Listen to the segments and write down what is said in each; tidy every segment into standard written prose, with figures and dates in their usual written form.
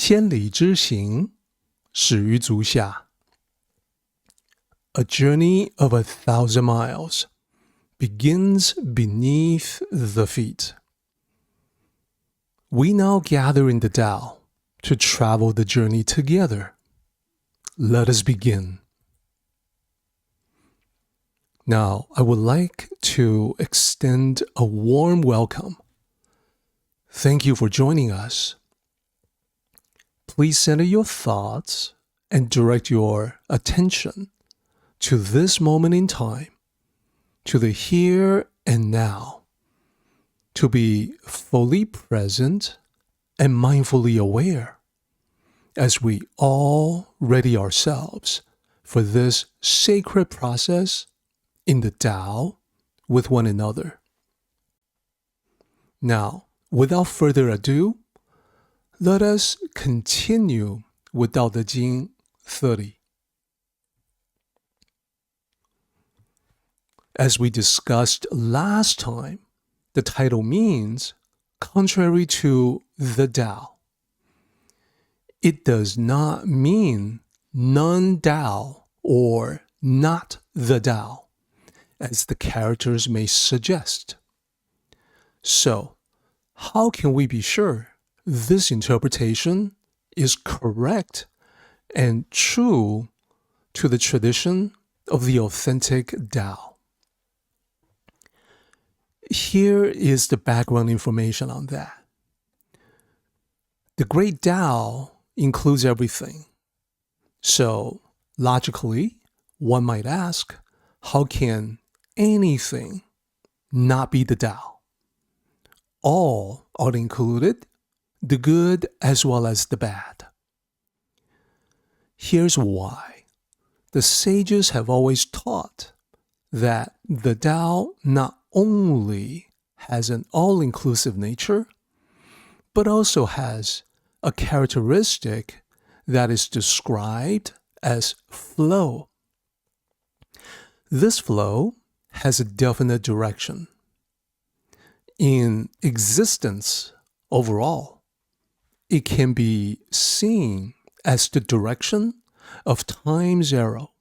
千里之行，始于足下。A journey of 1,000 miles begins beneath the feet. We now gather in the Tao to travel the journey together. Let us begin. Now, I would like to extend a warm welcome. Thank you for joining us. Please center your thoughts and direct your attention to this moment in time, to the here and now, to be fully present and mindfully aware as we all ready ourselves for this sacred process in the Tao with one another. Now, without further ado, let us continue with Tao Te Ching 30. As we discussed last time, the title means contrary to the Tao. It does not mean non-Tao or not the Tao, as the characters may suggest. So, how can we be sure this interpretation is correct and true to the tradition of the authentic Tao? Here is the background information on that. The great Tao includes everything. So, logically, one might ask, how can anything not be the Tao? All are included, the good as well as the bad. Here's why. The sages have always taught that the Tao not only has an all-inclusive nature, but also has a characteristic that is described as flow. This flow has a definite direction. In existence overall, it can be seen as the direction of time's arrow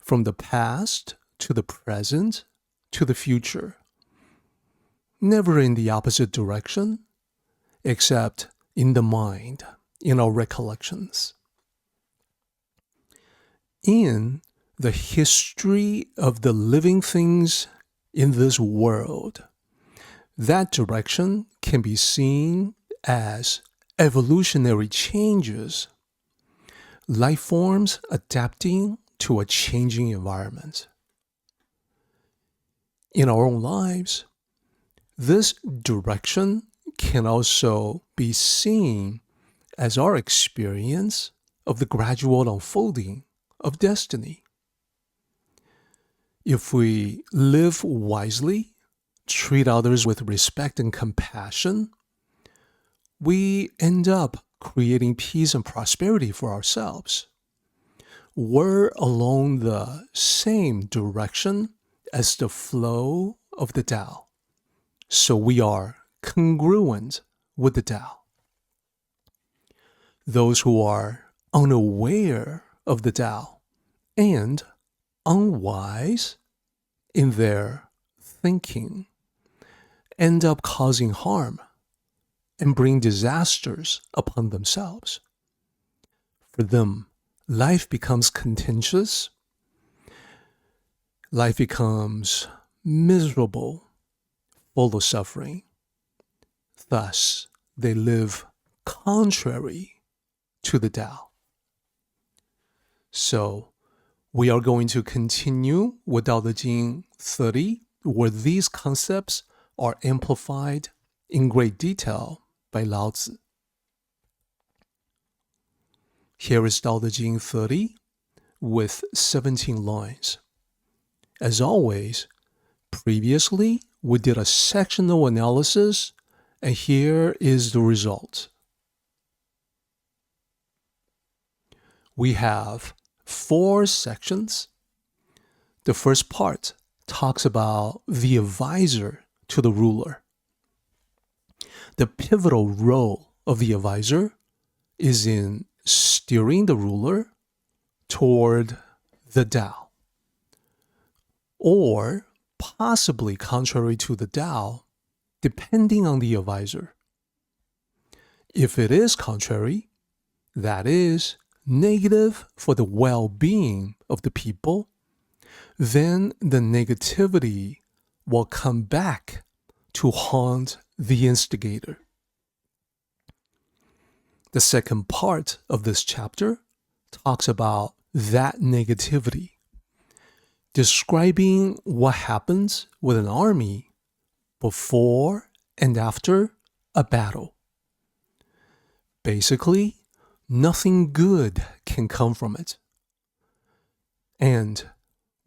from the past to the present to the future. Never in the opposite direction, except in the mind, in our recollections. In the history of the living things in this world, that direction can be seen as evolutionary changes, life forms adapting to a changing environment. In our own lives, this direction can also be seen as our experience of the gradual unfolding of destiny. If we live wisely, treat others with respect and compassion, we end up creating peace and prosperity for ourselves. We're along the same direction as the flow of the Tao. So we are congruent with the Tao. Those who are unaware of the Tao and unwise in their thinking end up causing harm and bring disasters upon themselves. For them, life becomes contentious, life becomes miserable, full of suffering. Thus, they live contrary to the Tao. So, we are going to continue with Tao Te Ching 30, where these concepts are amplified in great detail by Lao Tzu. Here is Tao Te Ching 30 with 17 lines. As always, previously we did a sectional analysis, and here is the result. We have 4 sections. The first part talks about the advisor to the ruler. The pivotal role of the advisor is in steering the ruler toward the Tao, or possibly contrary to the Tao, depending on the advisor. If it is contrary, that is negative for the well-being of the people, then the negativity will come back to haunt the instigator. The second part of this chapter talks about that negativity, describing what happens with an army before and after a battle. Basically, nothing good can come from it. And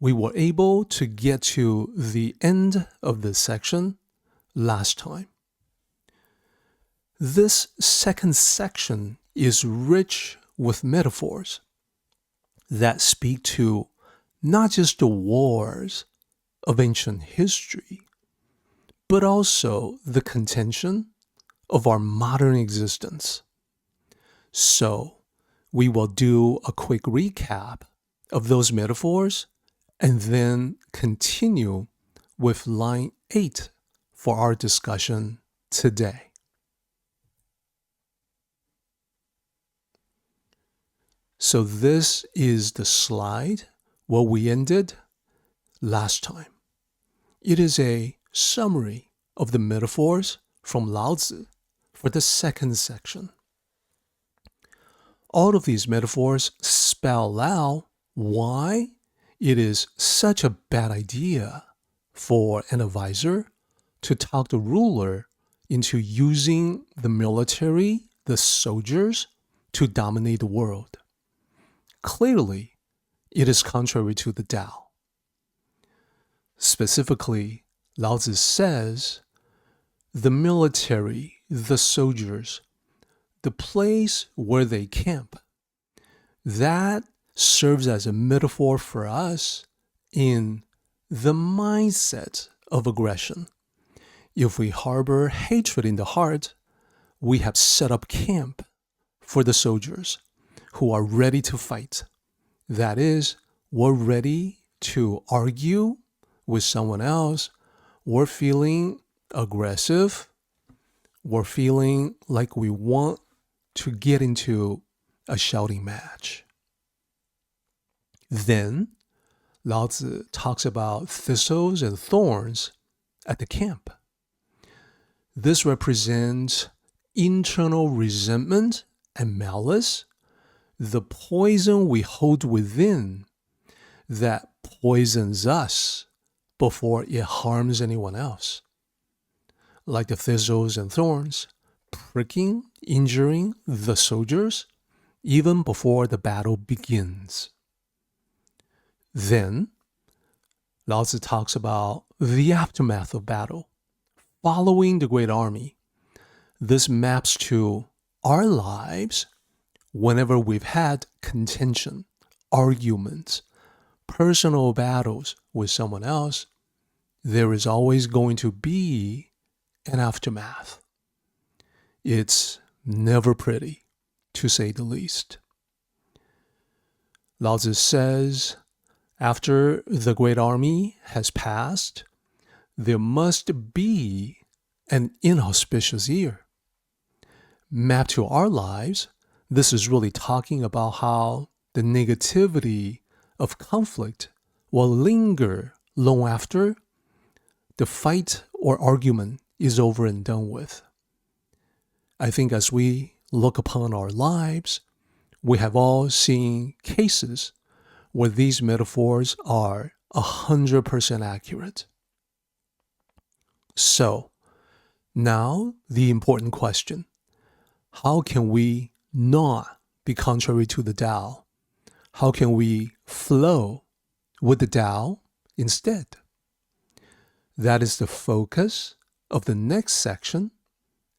we were able to get to the end of this section last time. This second section is rich with metaphors that speak to not just the wars of ancient history, but also the contention of our modern existence. So we will do a quick recap of those metaphors and then continue with line 8 for our discussion today. So this is the slide where we ended last time. It is a summary of the metaphors from Lao Tzu for the second section. All of these metaphors spell out why it is such a bad idea for an advisor to talk the ruler into using the military, the soldiers, to dominate the world. Clearly, it is contrary to the Tao. Specifically, Lao Tzu says, the military, the soldiers, the place where they camp, that serves as a metaphor for us in the mindset of aggression. If we harbor hatred in the heart, we have set up camp for the soldiers who are ready to fight. That is, we're ready to argue with someone else. We're feeling aggressive. We're feeling like we want to get into a shouting match. Then, Lao Tzu talks about thistles and thorns at the camp. This represents internal resentment and malice, the poison we hold within that poisons us before it harms anyone else. Like the thistles and thorns, pricking, injuring the soldiers even before the battle begins. Then, Lao Tzu talks about the aftermath of battle, following the great army. This maps to our lives whenever we've had contention, arguments, personal battles with someone else. There is always going to be an aftermath. It's never pretty, to say the least. Lao Tzu says, after the great army has passed, there must be an inauspicious year. Mapped to our lives, this is really talking about how the negativity of conflict will linger long after the fight or argument is over and done with. I think as we look upon our lives, we have all seen cases where these metaphors are 100% accurate. So, now the important question: how can we not be contrary to the Tao? How can we flow with the Tao instead? That is the focus of the next section,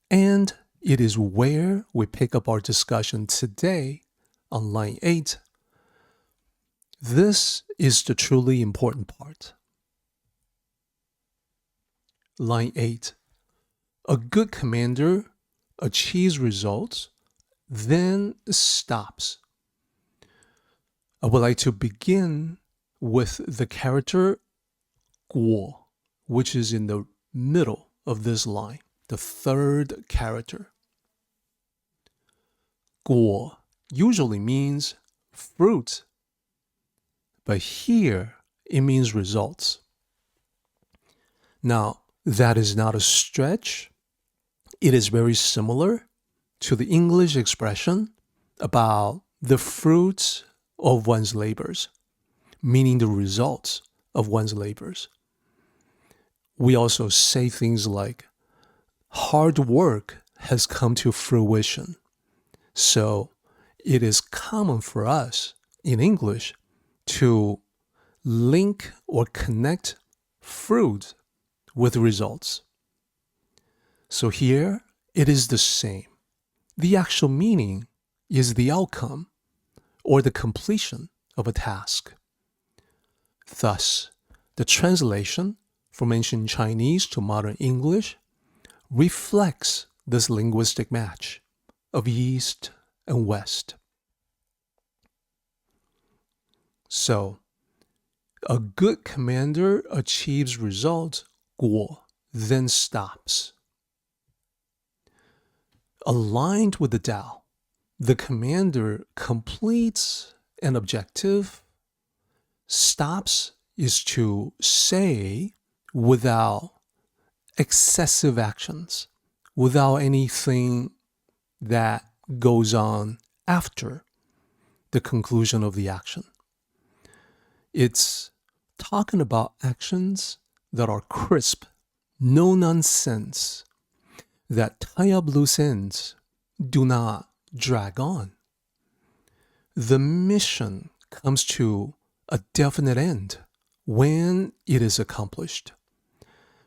and it is where we pick up our discussion today on line 8. This is the truly important part. Line 8. A good commander achieves results then stops. I would like to begin with the character 果, which is in the middle of this line, the third character. 果 usually means fruit, but here it means results. Now, that is not a stretch. It is very similar to the English expression about the fruits of one's labors, meaning the results of one's labors. We also say things like, hard work has come to fruition. So it is common for us in English to link or connect fruit with results. So here it is the same. The actual meaning is the outcome or the completion of a task. Thus, the translation from ancient Chinese to modern English reflects this linguistic match of East and West. So, a good commander achieves results, 果, then stops. Aligned with the Tao, the commander completes an objective. Stops is to say without excessive actions, without anything that goes on after the conclusion of the action. It's talking about actions that are crisp, no nonsense, that tie up loose ends, do not drag on. The mission comes to a definite end when it is accomplished,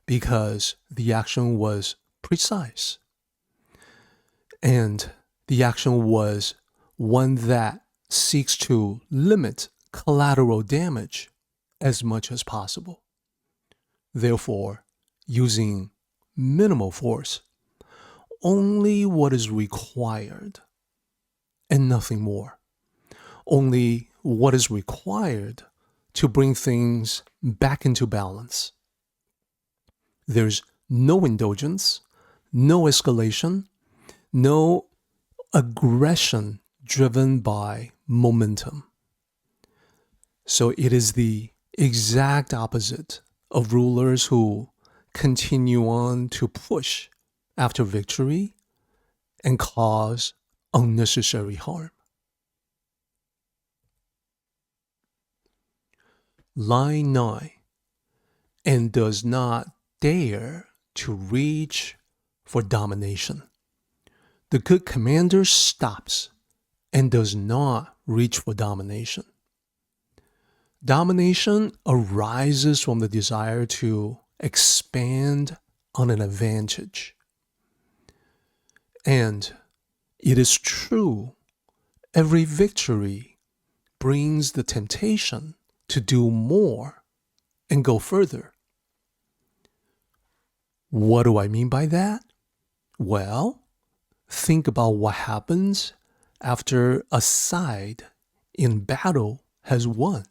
because the action was precise. And the action was one that seeks to limit collateral damage as much as possible. Therefore, using minimal force, only what is required and nothing more. Only what is required to bring things back into balance. There's no indulgence, no escalation, no aggression driven by momentum. So it is the exact opposite of rulers who continue on to push after victory and cause unnecessary harm. Line 9, and does not dare to reach for domination. The good commander stops and does not reach for domination. Domination arises from the desire to expand on an advantage. And it is true, every victory brings the temptation to do more and go further. What do I mean by that? Well, think about what happens after a side in battle has won.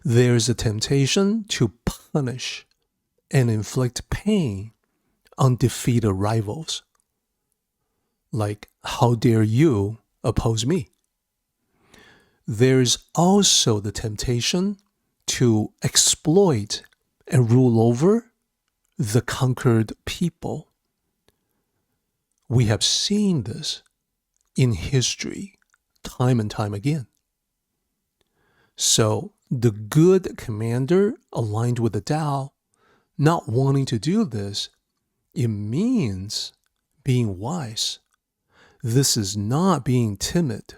There's a temptation to punish and inflict pain on defeated rivals. Like, how dare you oppose me? There's also the temptation to exploit and rule over the conquered people. We have seen this in history time and time again. So the good commander aligned with the Tao, not wanting to do this, it means being wise. This is not being timid.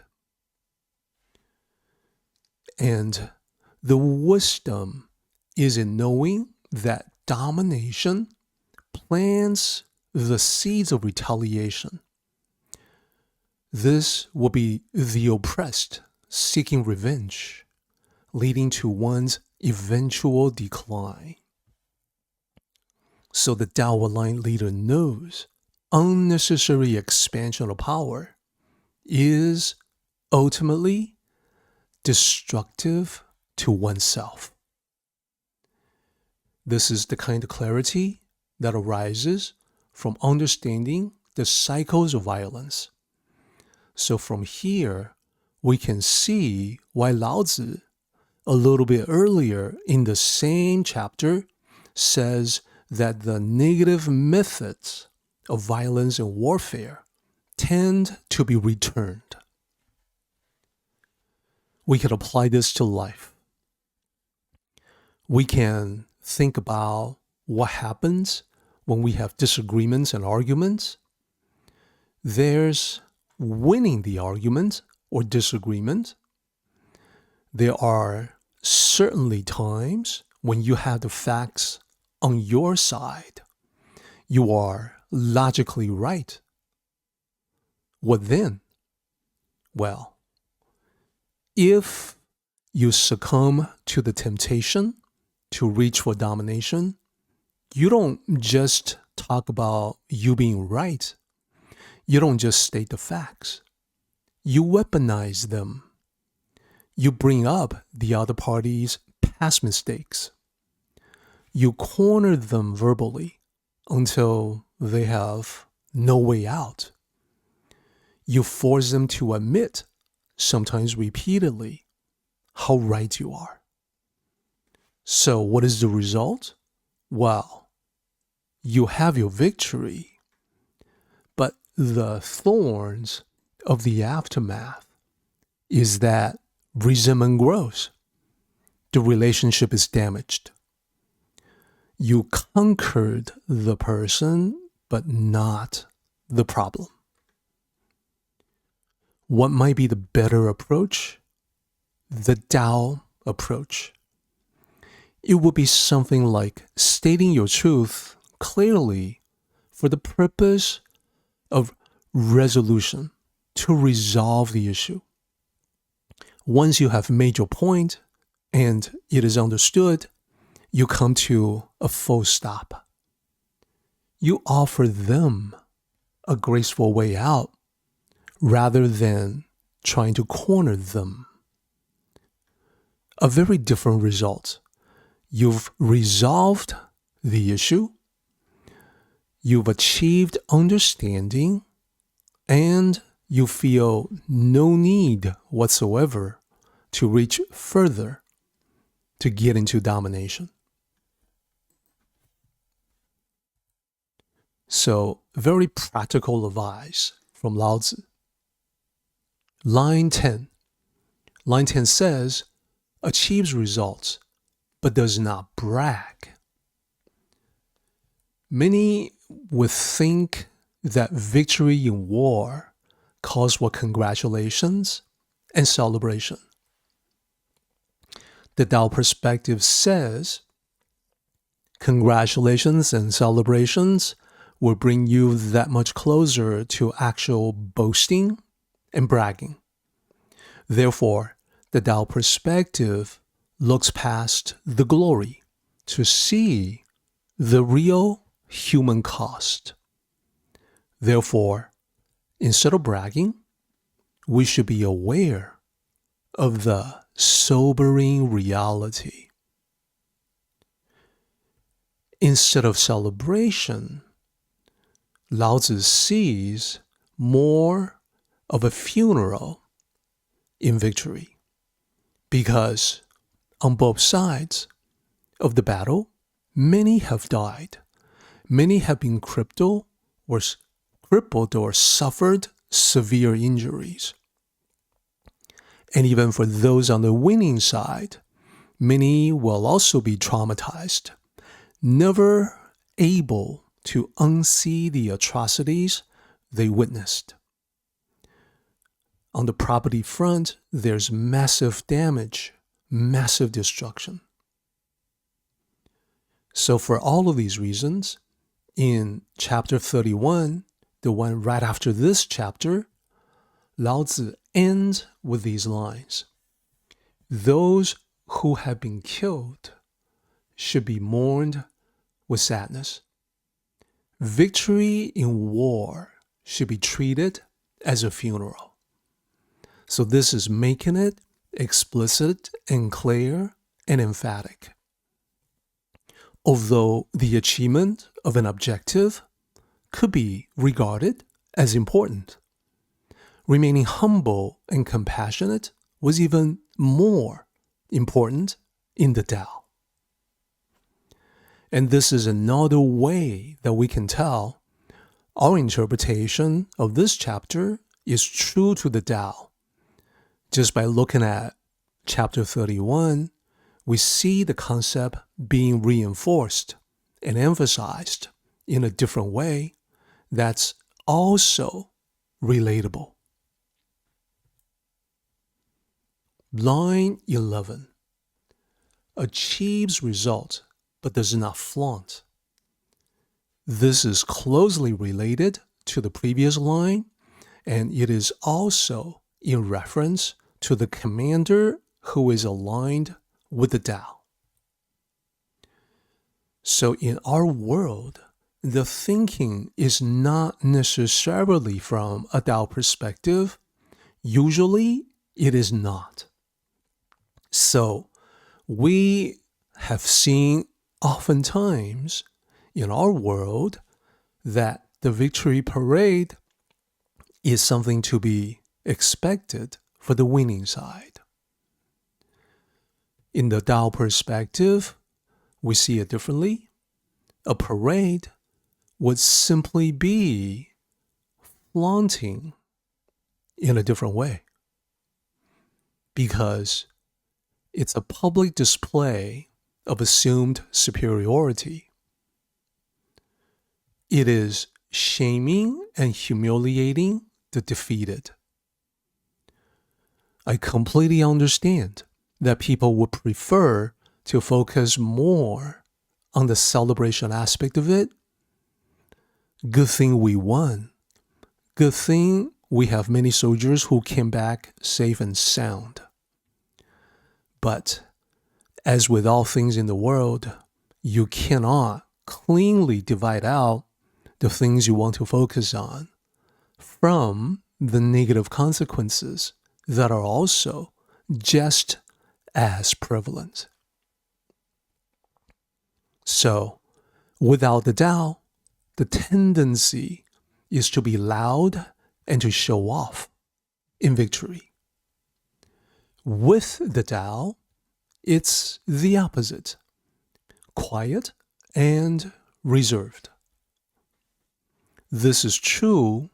And the wisdom is in knowing that domination plants the seeds of retaliation. This will be the oppressed seeking revenge, leading to one's eventual decline. So the Tao-aligned leader knows unnecessary expansion of power is ultimately destructive to oneself. This is the kind of clarity that arises from understanding the cycles of violence. So from here, we can see why Lao Tzu, a little bit earlier in the same chapter, says that the negative methods of violence and warfare tend to be returned. We can apply this to life. We can think about what happens when we have disagreements and arguments. There's winning the argument or disagreement. There are certainly times when you have the facts on your side. You are logically right. What then? Well, if you succumb to the temptation to reach for domination, you don't just talk about you being right. You don't just state the facts. You weaponize them. You bring up the other party's past mistakes. You corner them verbally until they have no way out. You force them to admit, sometimes repeatedly, how right you are. So what is the result? Well, you have your victory, but the thorns of the aftermath is that resentment grows. The relationship is damaged. You conquered the person, but not the problem. What might be the better approach? The Tao approach. It would be something like stating your truth clearly for the purpose of resolution, to resolve the issue. Once you have made your point and it is understood, you come to a full stop. You offer them a graceful way out rather than trying to corner them. A very different result. You've resolved the issue, you've achieved understanding, and you feel no need whatsoever to reach further to get into domination. So, very practical advice from Lao Tzu. Line 10. Line 10 says, achieves results, but does not brag. Many would think that victory in war calls for congratulations and celebration. The Tao perspective says, congratulations and celebrations will bring you that much closer to actual boasting and bragging. Therefore, the Tao perspective looks past the glory to see the real human cost. Therefore, instead of bragging, we should be aware of the sobering reality. Instead of celebration, Lao Tzu sees more of a funeral in victory, because on both sides of the battle, many have died. Many have been crippled or suffered severe injuries. And even for those on the winning side, many will also be traumatized, never able to unsee the atrocities they witnessed. On the property front, there's massive damage, massive destruction. So for all of these reasons, in chapter 31, the one right after this chapter, Lao Tzu ends with these lines. Those who have been killed should be mourned with sadness. Victory in war should be treated as a funeral. So this is making it explicit and clear and emphatic. Although the achievement of an objective could be regarded as important, remaining humble and compassionate was even more important in the Tao. And this is another way that we can tell our interpretation of this chapter is true to the Tao. Just by looking at chapter 31, we see the concept being reinforced and emphasized in a different way that's also relatable. Line 11. Achieves result but does not flaunt. This is closely related to the previous line, and it is also in reference to the commander who is aligned with the Tao. So in our world, the thinking is not necessarily from a Tao perspective. Usually, it is not. So we have seen oftentimes in our world that the victory parade is something to be expected for the winning side. In the Tao perspective, we see it differently. A parade would simply be flaunting in a different way, because it's a public display of assumed superiority. It is shaming and humiliating the defeated. I completely understand that people would prefer to focus more on the celebration aspect of it. Good thing we won. Good thing we have many soldiers who came back safe and sound. But as with all things in the world, you cannot cleanly divide out the things you want to focus on from the negative consequences that are also just as prevalent. So, without the Tao, the tendency is to be loud and to show off in victory. With the Tao, it's the opposite, quiet and reserved. This is true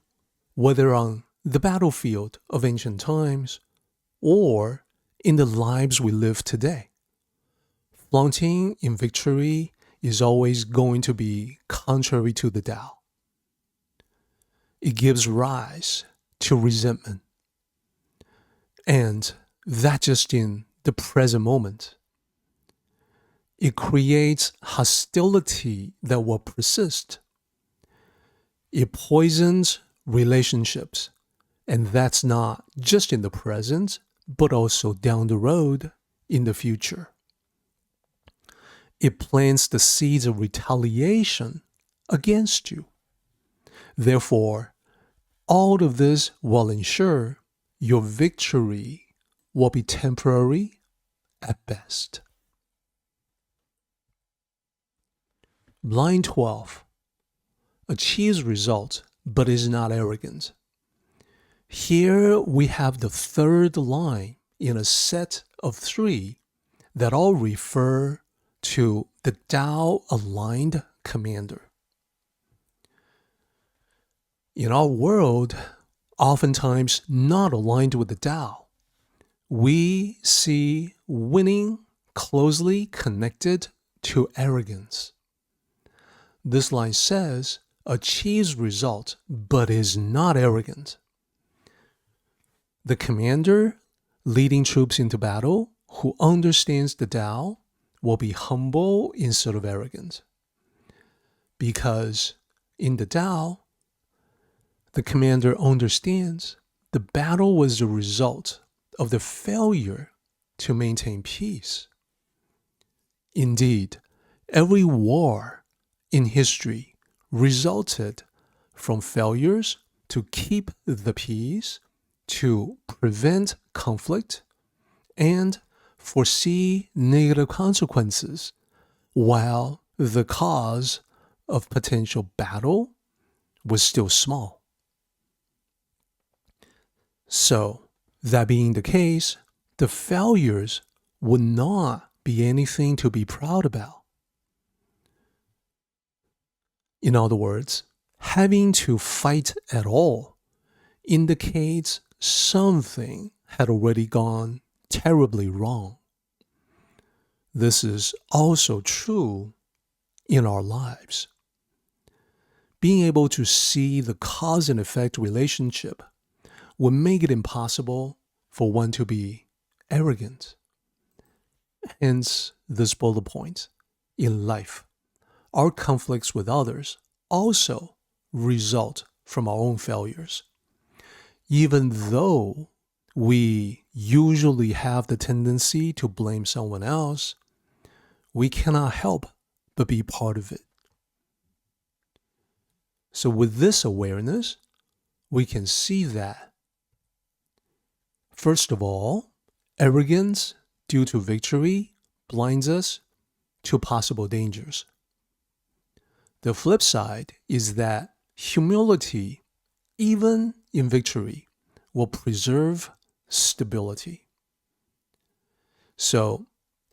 whether on the battlefield of ancient times or in the lives we live today. Flaunting in victory is always going to be contrary to the Tao. It gives rise to resentment. And that just in the present moment. It creates hostility that will persist. It poisons relationships, and that's not just in the present, but also down the road in the future. It plants the seeds of retaliation against you. Therefore, all of this will ensure your victory will be temporary at best. Line 12. Achieves result, but is not arrogant. Here we have the third line in a set of three that all refer to the Tao-aligned commander. In our world, oftentimes not aligned with the Tao, we see winning closely connected to arrogance. This line says, achieves result, but is not arrogant. The commander leading troops into battle who understands the Tao will be humble instead of arrogant. Because in the Tao, the commander understands the battle was the result of the failure to maintain peace. Indeed, every war in history resulted from failures to keep the peace, to prevent conflict and foresee negative consequences while the cause of potential battle was still small. So, that being the case, the failures would not be anything to be proud about. In other words, having to fight at all indicates something had already gone terribly wrong. This is also true in our lives. Being able to see the cause and effect relationship would make it impossible for one to be arrogant. Hence, this bullet point. In life, our conflicts with others also result from our own failures. Even though we usually have the tendency to blame someone else, we cannot help but be part of it. So with this awareness, we can see that, first of all, arrogance due to victory blinds us to possible dangers. The flip side is that humility, even in victory, will preserve stability. So,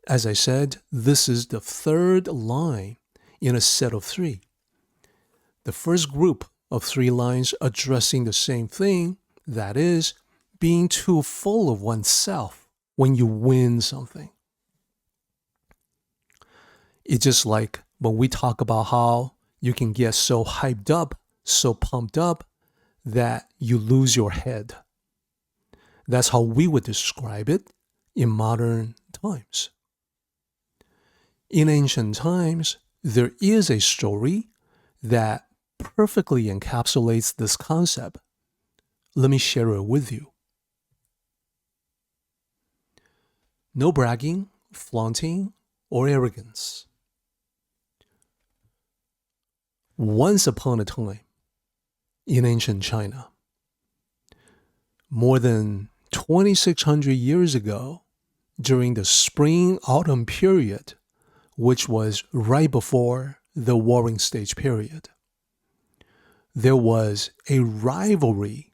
as I said, this is the third line in a set of three. The first group of three lines addressing the same thing, that is, being too full of oneself when you win something. It's just like when we talk about how you can get so hyped up, so pumped up, that you lose your head. That's how we would describe it in modern times. In ancient times, there is a story that perfectly encapsulates this concept. Let me share it with you. No bragging, flaunting, or arrogance. Once upon a time, in ancient China, more than 2,600 years ago, during the spring-autumn period, which was right before the Warring Stage period, there was a rivalry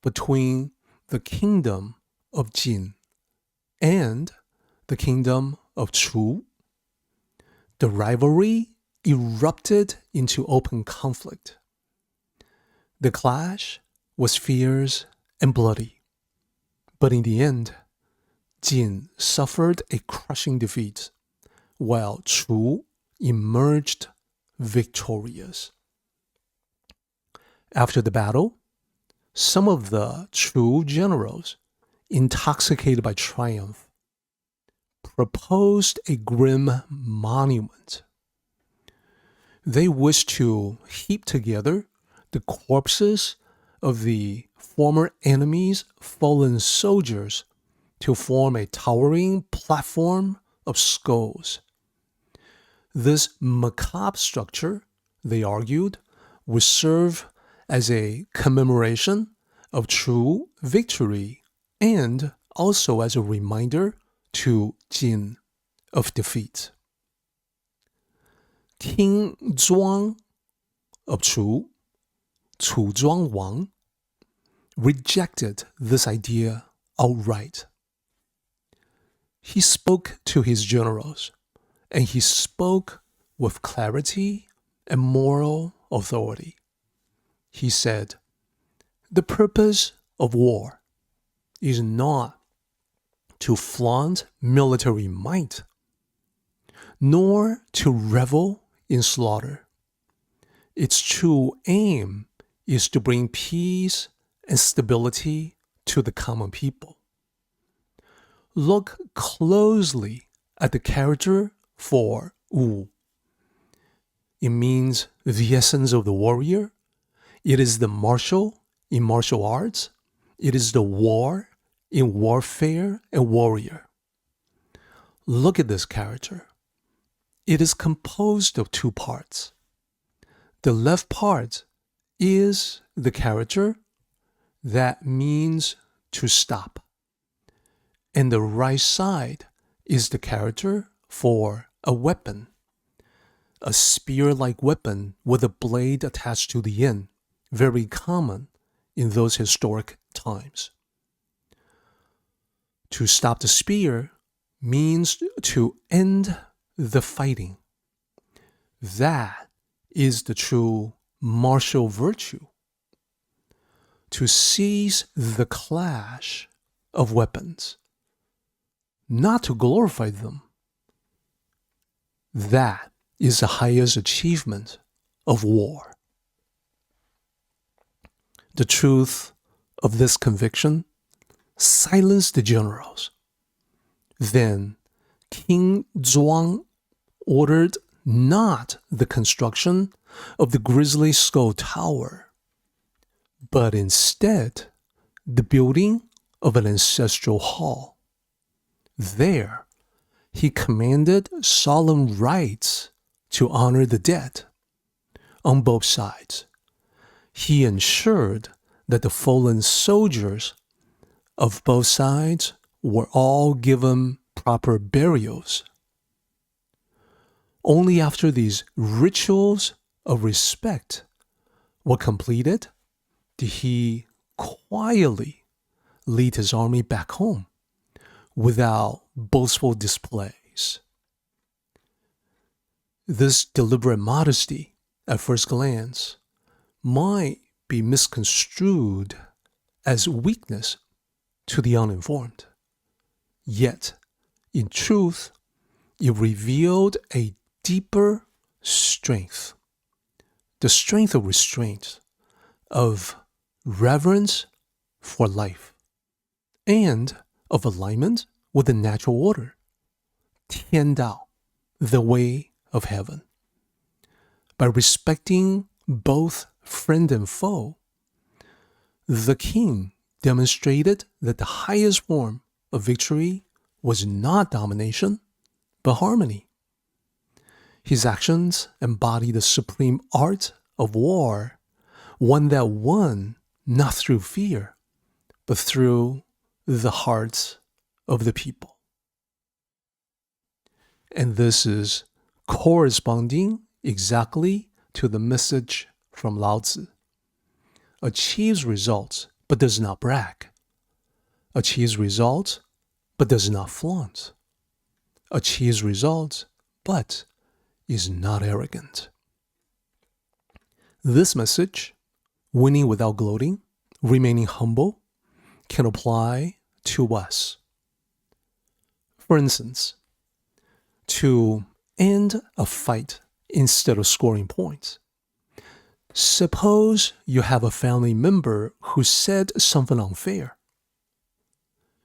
between the kingdom of Jin and the kingdom of Chu. The rivalry erupted into open conflict. The clash was fierce and bloody, but in the end, Jin suffered a crushing defeat, while Chu emerged victorious. After the battle, some of the Chu generals, intoxicated by triumph, proposed a grim monument. They wished to heap together the corpses of the former enemy's fallen soldiers to form a towering platform of skulls. This macabre structure, they argued, would serve as a commemoration of true victory and also as a reminder to Jin of defeat. King Zhuang of Chu, Chu Zhuang Wang, rejected this idea outright. He spoke to his generals, and he spoke with clarity and moral authority. He said, "The purpose of war is not to flaunt military might, nor to revel in slaughter. Its true aim is to bring peace and stability to the common people." Look closely at the character for Wu. It means the essence of the warrior. It is the martial in martial arts. It is the war in warfare and warrior. Look at this character. It is composed of two parts. The left part is the character that means to stop. And the right side is the character for a weapon, a spear-like weapon with a blade attached to the end, very common in those historic times. To stop the spear means to end the fighting. That is the true martial virtue. To seize the clash of weapons, not to glorify them. That is the highest achievement of war. The truth of this conviction silenced the generals. Then King Zhuang ordered not the construction of the Grizzly Skull Tower, but instead the building of an ancestral hall. There, he commanded solemn rites to honor the dead. On both sides, he ensured that the fallen soldiers of both sides were all given proper burials. Only after these rituals of respect were completed did he quietly lead his army back home without boastful displays. This deliberate modesty, at first glance, might be misconstrued as weakness to the uninformed. Yet, in truth, it revealed a deeper strength, the strength of restraint, of reverence for life, and of alignment with the natural order, 天道, the way of heaven. By respecting both friend and foe, the king demonstrated that the highest form of victory was not domination, but harmony. His actions embody the supreme art of war, one that won not through fear, but through the hearts of the people. And this is corresponding exactly to the message from Lao Tzu. Achieves results, but does not brag. Achieves results, but does not flaunt. Achieves results, but is not arrogant. This message, winning without gloating, remaining humble, can apply to us. For instance, to end a fight instead of scoring points. Suppose you have a family member who said something unfair.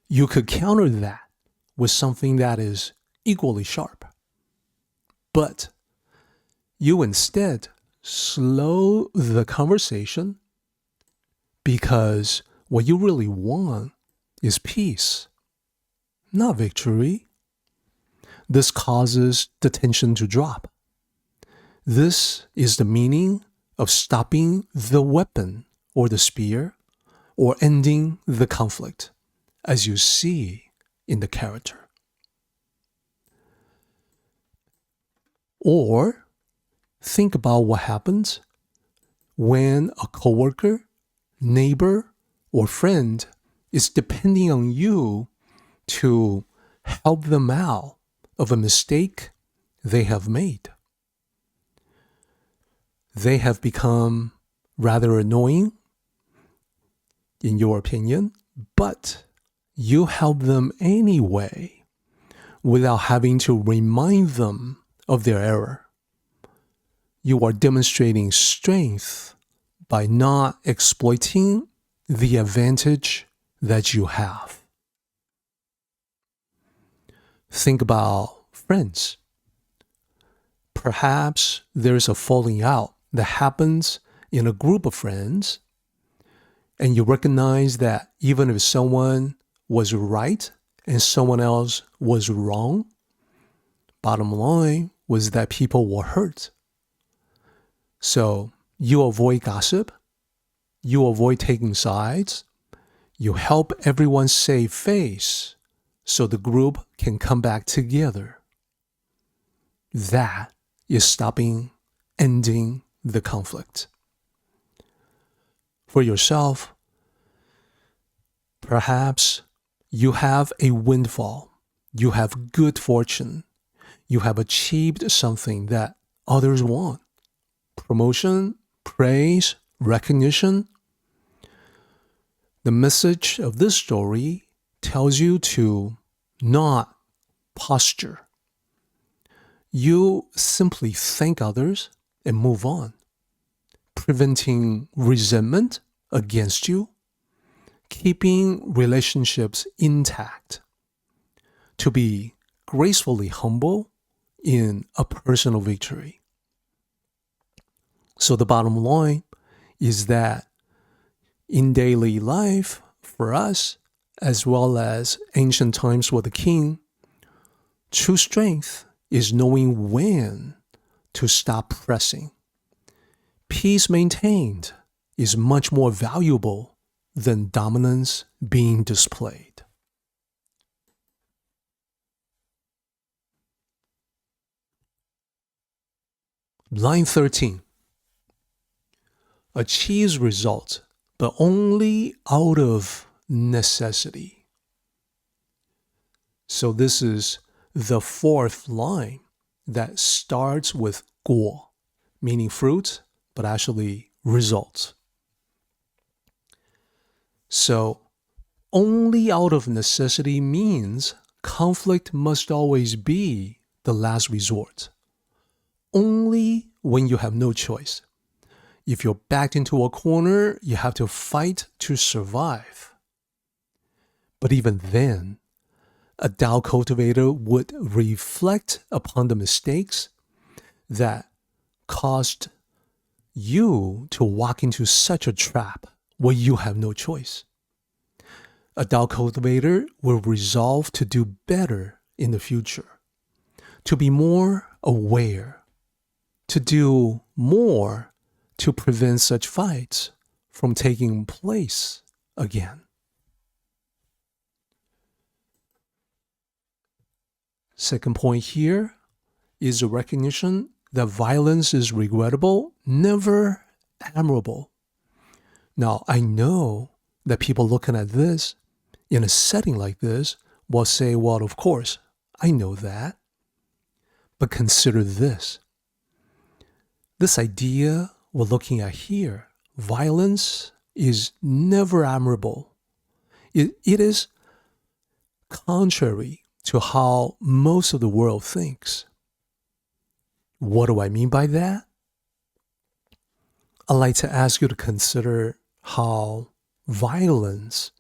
You could counter that with something that is equally sharp. But you instead slow the conversation because what you really want is peace, not victory. This causes the tension to drop. This is the meaning of stopping the weapon or the spear or ending the conflict, as you see in the character. Or think about what happens when a coworker, neighbor, or friend is depending on you to help them out of a mistake they have made. They have become rather annoying, in your opinion, but you help them anyway without having to remind them of their error. You are demonstrating strength by not exploiting the advantage that you have. Think about friends. Perhaps there's a falling out that happens in a group of friends, and you recognize that even if someone was right and someone else was wrong, bottom line was that people were hurt. So you avoid gossip, you avoid taking sides, You help everyone save face so the group can come back together. That is ending the conflict. For yourself, perhaps you have a windfall. You have good fortune. You have achieved something that others want. Promotion, praise, recognition. The message of this story tells you to not posture. You simply thank others and move on, preventing resentment against you, keeping relationships intact, to be gracefully humble in a personal victory. So the bottom line is that in daily life, for us, as well as ancient times for the king, true strength is knowing when to stop pressing. Peace maintained is much more valuable than dominance being displayed. Line 13. Achieves results, but only out of necessity. So this is the fourth line that starts with 果, meaning fruit, but actually results. So only out of necessity means conflict must always be the last resort. Only when you have no choice. If you're backed into a corner, you have to fight to survive. But even then, a Tao cultivator would reflect upon the mistakes that caused you to walk into such a trap where you have no choice. A Tao cultivator will resolve to do better in the future, to be more aware, to do more to prevent such fights from taking place again. Second point here is a recognition that violence is regrettable, never admirable. Now, I know that people looking at this in a setting like this will say, well, of course, I know that. But consider this. This idea we're looking at here, violence is never admirable. It is contrary to how most of the world thinks. What do I mean by that? I'd like to ask you to consider how violence,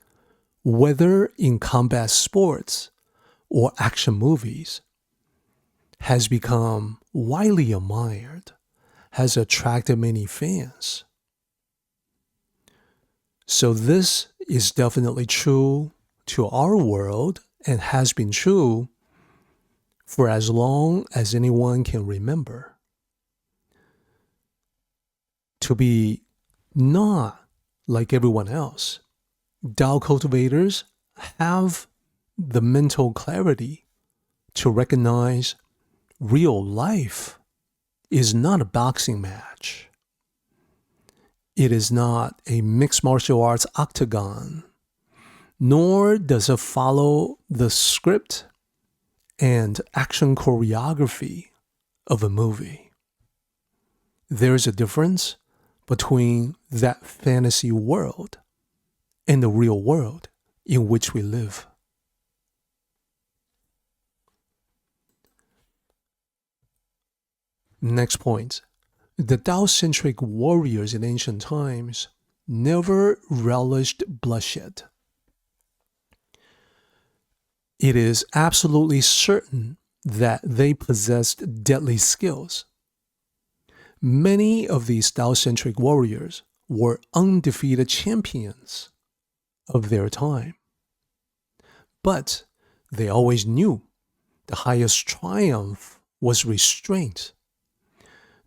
whether in combat sports or action movies, has become widely admired, has attracted many fans. So this is definitely true to our world and has been true for as long as anyone can remember. To be not like everyone else, Tao cultivators have the mental clarity to recognize real life is not a boxing match. It is not a mixed martial arts octagon, nor does it follow the script and action choreography of a movie. There's a difference between that fantasy world and the real world in which we live. Next point. The Tao-centric warriors in ancient times never relished bloodshed. It is absolutely certain that they possessed deadly skills. Many of these Tao-centric warriors were undefeated champions of their time. But they always knew the highest triumph was restraint.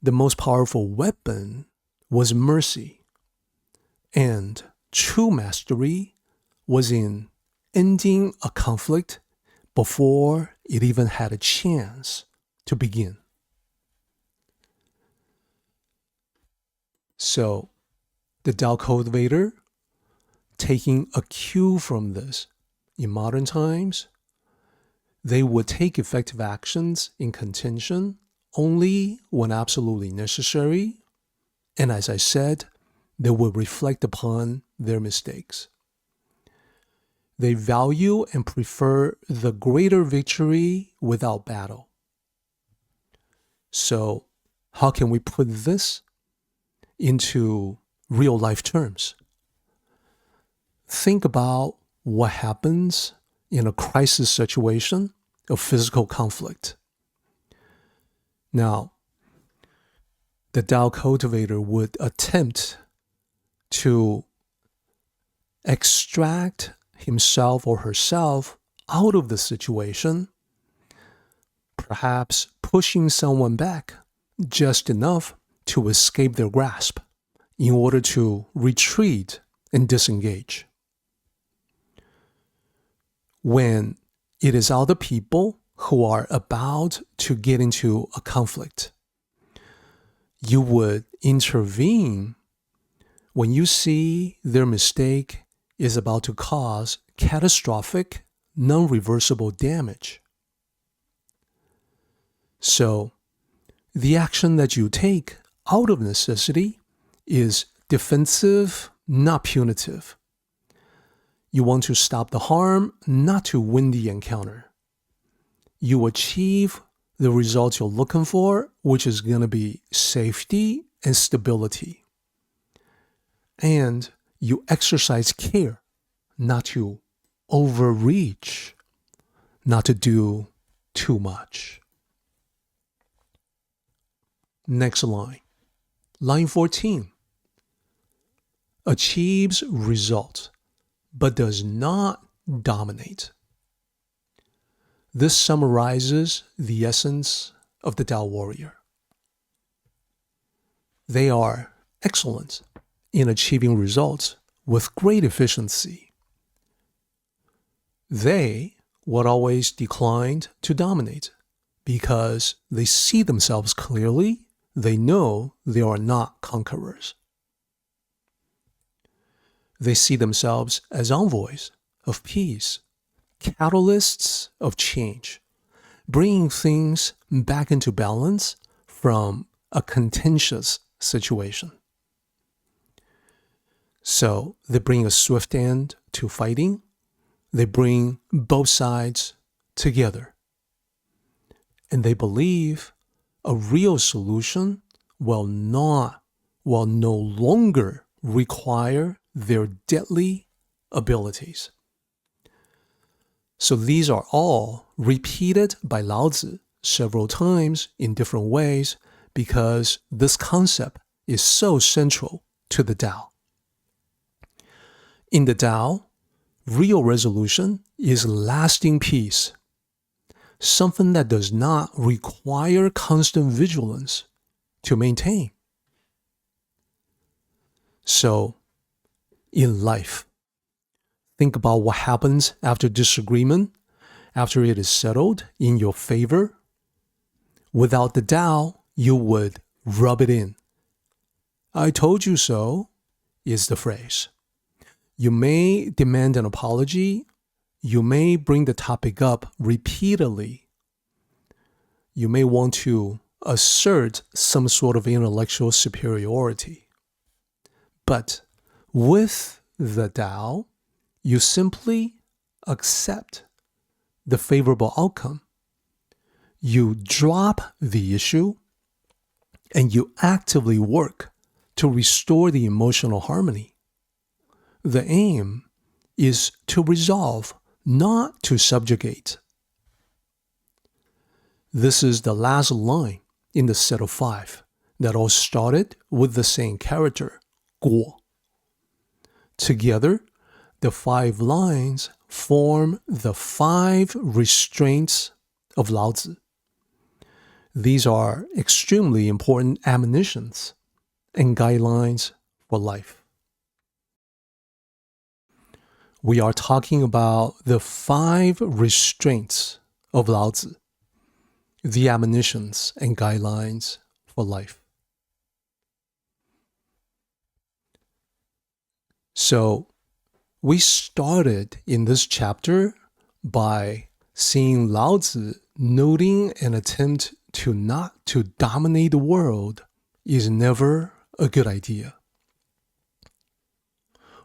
The most powerful weapon was mercy, and true mastery was in ending a conflict before it even had a chance to begin. So, the Tao cultivator, taking a cue from this, in modern times, they would take effective actions in contention only when absolutely necessary, and as I said, they would reflect upon their mistakes. They value and prefer the greater victory without battle. So, how can we put this into real life terms? Think about what happens in a crisis situation of physical conflict. Now, the Tao cultivator would attempt to extract himself or herself out of the situation, perhaps pushing someone back just enough to escape their grasp in order to retreat and disengage. When it is other people who are about to get into a conflict, you would intervene when you see their mistake is about to cause catastrophic, non-reversible damage. So, the action that you take out of necessity is defensive, not punitive. You want to stop the harm, not to win the encounter. You achieve the results you're looking for, which is going to be safety and stability. And you exercise care not to overreach, not to do too much. Next line. Line 14. Achieves result, but does not dominate. This summarizes the essence of the Tao warrior. They are excellent in achieving results with great efficiency. They would always decline to dominate because they see themselves clearly. They know they are not conquerors. They see themselves as envoys of peace, catalysts of change, bringing things back into balance from a contentious situation. So they bring a swift end to fighting. They bring both sides together. And they believe a real solution will no longer require their deadly abilities. So these are all repeated by Lao Tzu several times in different ways because this concept is so central to the Tao. In the Tao, real resolution is lasting peace, something that does not require constant vigilance to maintain. So, in life, think about what happens after disagreement, after it is settled in your favor. Without the Tao, you would rub it in. I told you so is the phrase. You may demand an apology. You may bring the topic up repeatedly. You may want to assert some sort of intellectual superiority. But with the Tao, you simply accept the favorable outcome. You drop the issue and you actively work to restore the emotional harmony. The aim is to resolve, not to subjugate. This is the last line in the set of 5 that all started with the same character, Guo. Together, the 5 lines form the 5 restraints of Lao Tzu. These are extremely important admonitions and guidelines for life. We are talking about the 5 restraints of Lao Tzu, the admonitions and guidelines for life. So we started in this chapter by seeing Lao Tzu noting an attempt not to dominate the world is never a good idea.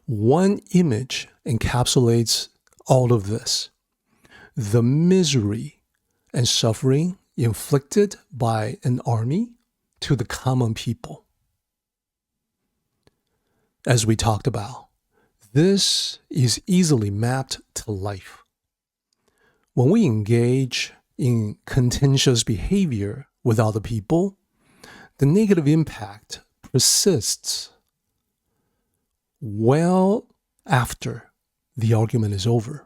One image encapsulates all of this: the misery and suffering inflicted by an army to the common people. As we talked about, this is easily mapped to life. When we engage in contentious behavior with other people, the negative impact persists well after the argument is over.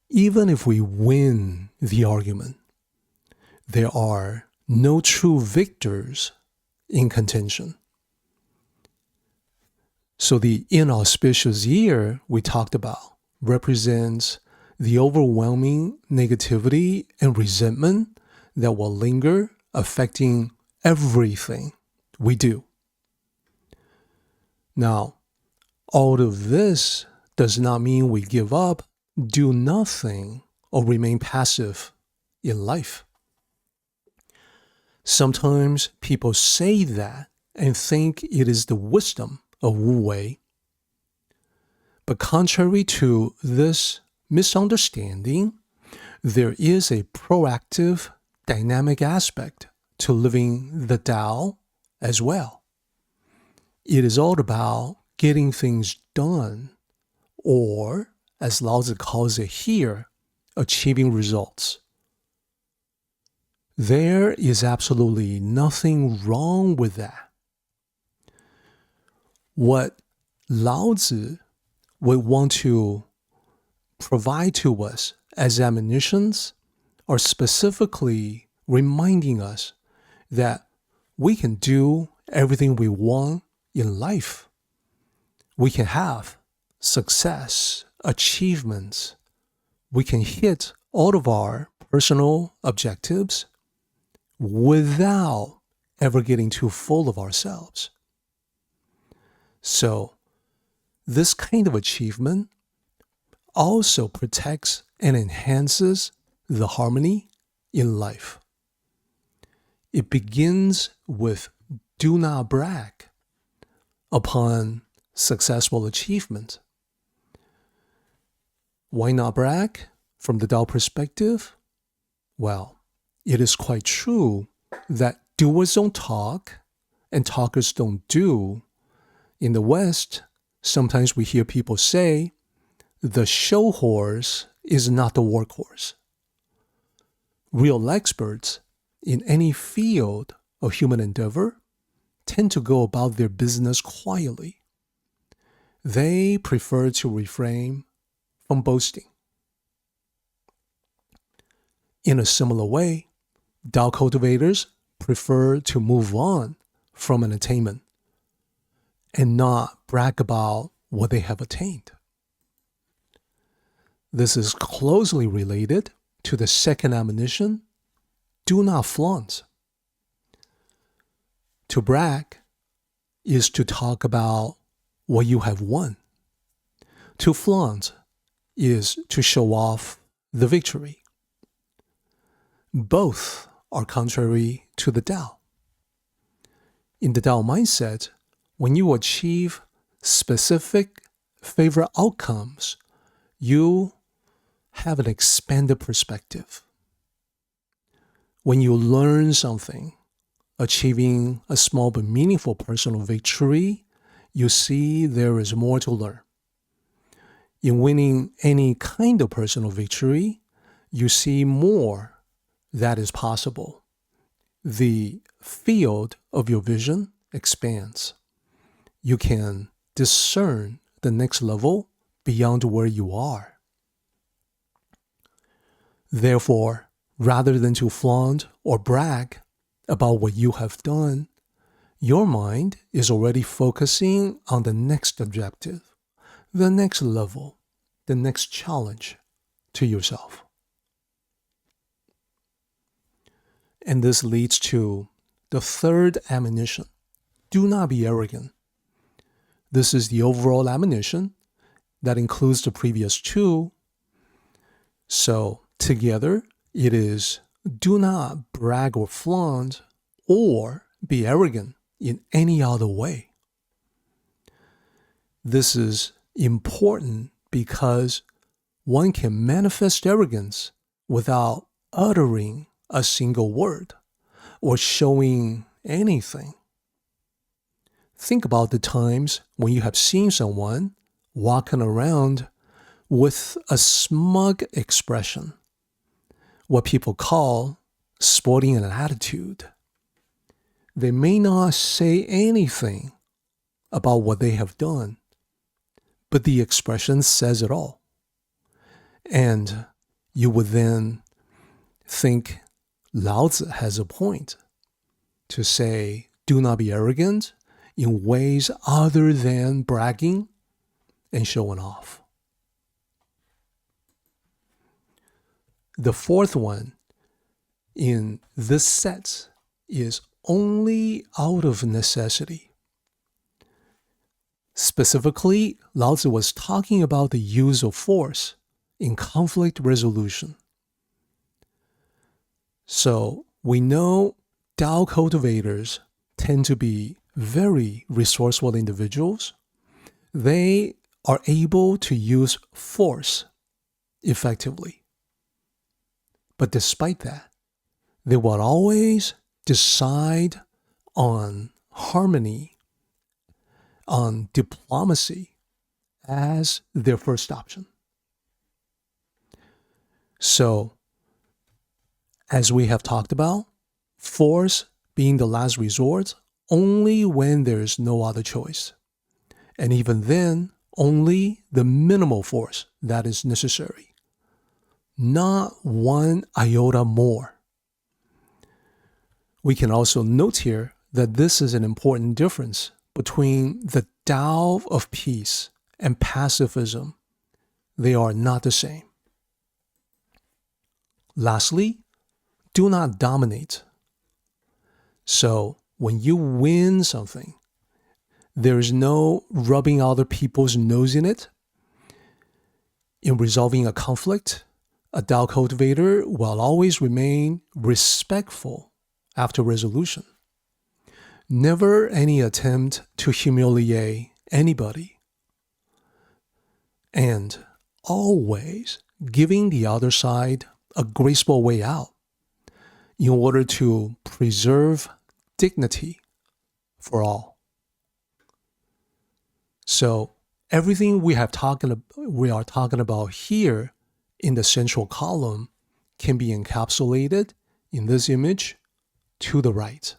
Even if we win the argument, there are no true victors in contention. So the inauspicious year we talked about represents the overwhelming negativity and resentment that will linger, affecting everything we do. Now, all of this does not mean we give up, do nothing, or remain passive in life. Sometimes people say that and think it is the wisdom of Wu Wei. But contrary to this misunderstanding, there is a proactive, dynamic aspect to living the Tao as well. It is all about getting things done, or, as Lao Tzu calls it here, achieving results. There is absolutely nothing wrong with that. What Lao Tzu would want to provide to us as admonitions are specifically reminding us that we can do everything we want in life. We can have success, achievements. We can hit all of our personal objectives without ever getting too full of ourselves. So, this kind of achievement also protects and enhances the harmony in life. It begins with do not brag upon successful achievement. Why not brag from the Tao perspective? Well, it is quite true that doers don't talk and talkers don't do. In the West, sometimes we hear people say, the show horse is not the workhorse. Real experts in any field of human endeavor tend to go about their business quietly. They prefer to refrain from boasting. In a similar way, Tao cultivators prefer to move on from an attainment and not brag about what they have attained. This is closely related to the second admonition, do not flaunt. To brag is to talk about what you have won. To flaunt is to show off the victory. Both are contrary to the Tao. In the Tao mindset, when you achieve specific favorite outcomes, you have an expanded perspective. When you learn something, achieving a small but meaningful personal victory, you see there is more to learn. In winning any kind of personal victory, you see more that is possible. The field of your vision expands. You can discern the next level beyond where you are. Therefore, rather than to flaunt or brag about what you have done, your mind is already focusing on the next objective, the next level, the next challenge to yourself. And this leads to the third admonition. Do not be arrogant. This is the overall admonition that includes the previous two. So together it is, do not brag or flaunt or be arrogant in any other way. This is important because one can manifest arrogance without uttering a single word or showing anything. Think about the times when you have seen someone walking around with a smug expression, what people call sporting an attitude. They may not say anything about what they have done, but the expression says it all. And you would then think Lao Tzu has a point to say, do not be arrogant in ways other than bragging and showing off. The fourth one in this set is only out of necessity. Specifically, Lao Tzu was talking about the use of force in conflict resolution. So we know Tao cultivators tend to be very resourceful individuals. They are able to use force effectively. But despite that, they will always decide on harmony, on diplomacy as their first option. So, as we have talked about, force being the last resort only when there's no other choice. And even then, only the minimal force that is necessary. Not one iota more. We can also note here that this is an important difference between the Tao of peace and pacifism. They are not the same. Lastly, do not dominate. So when you win something, there is no rubbing other people's nose in it. In resolving a conflict, a Tao cultivator will always remain respectful after resolution. Never any attempt to humiliate anybody. And always giving the other side a graceful way out in order to preserve dignity for all. So everything we are talking about here in the central column can be encapsulated in this image to the right.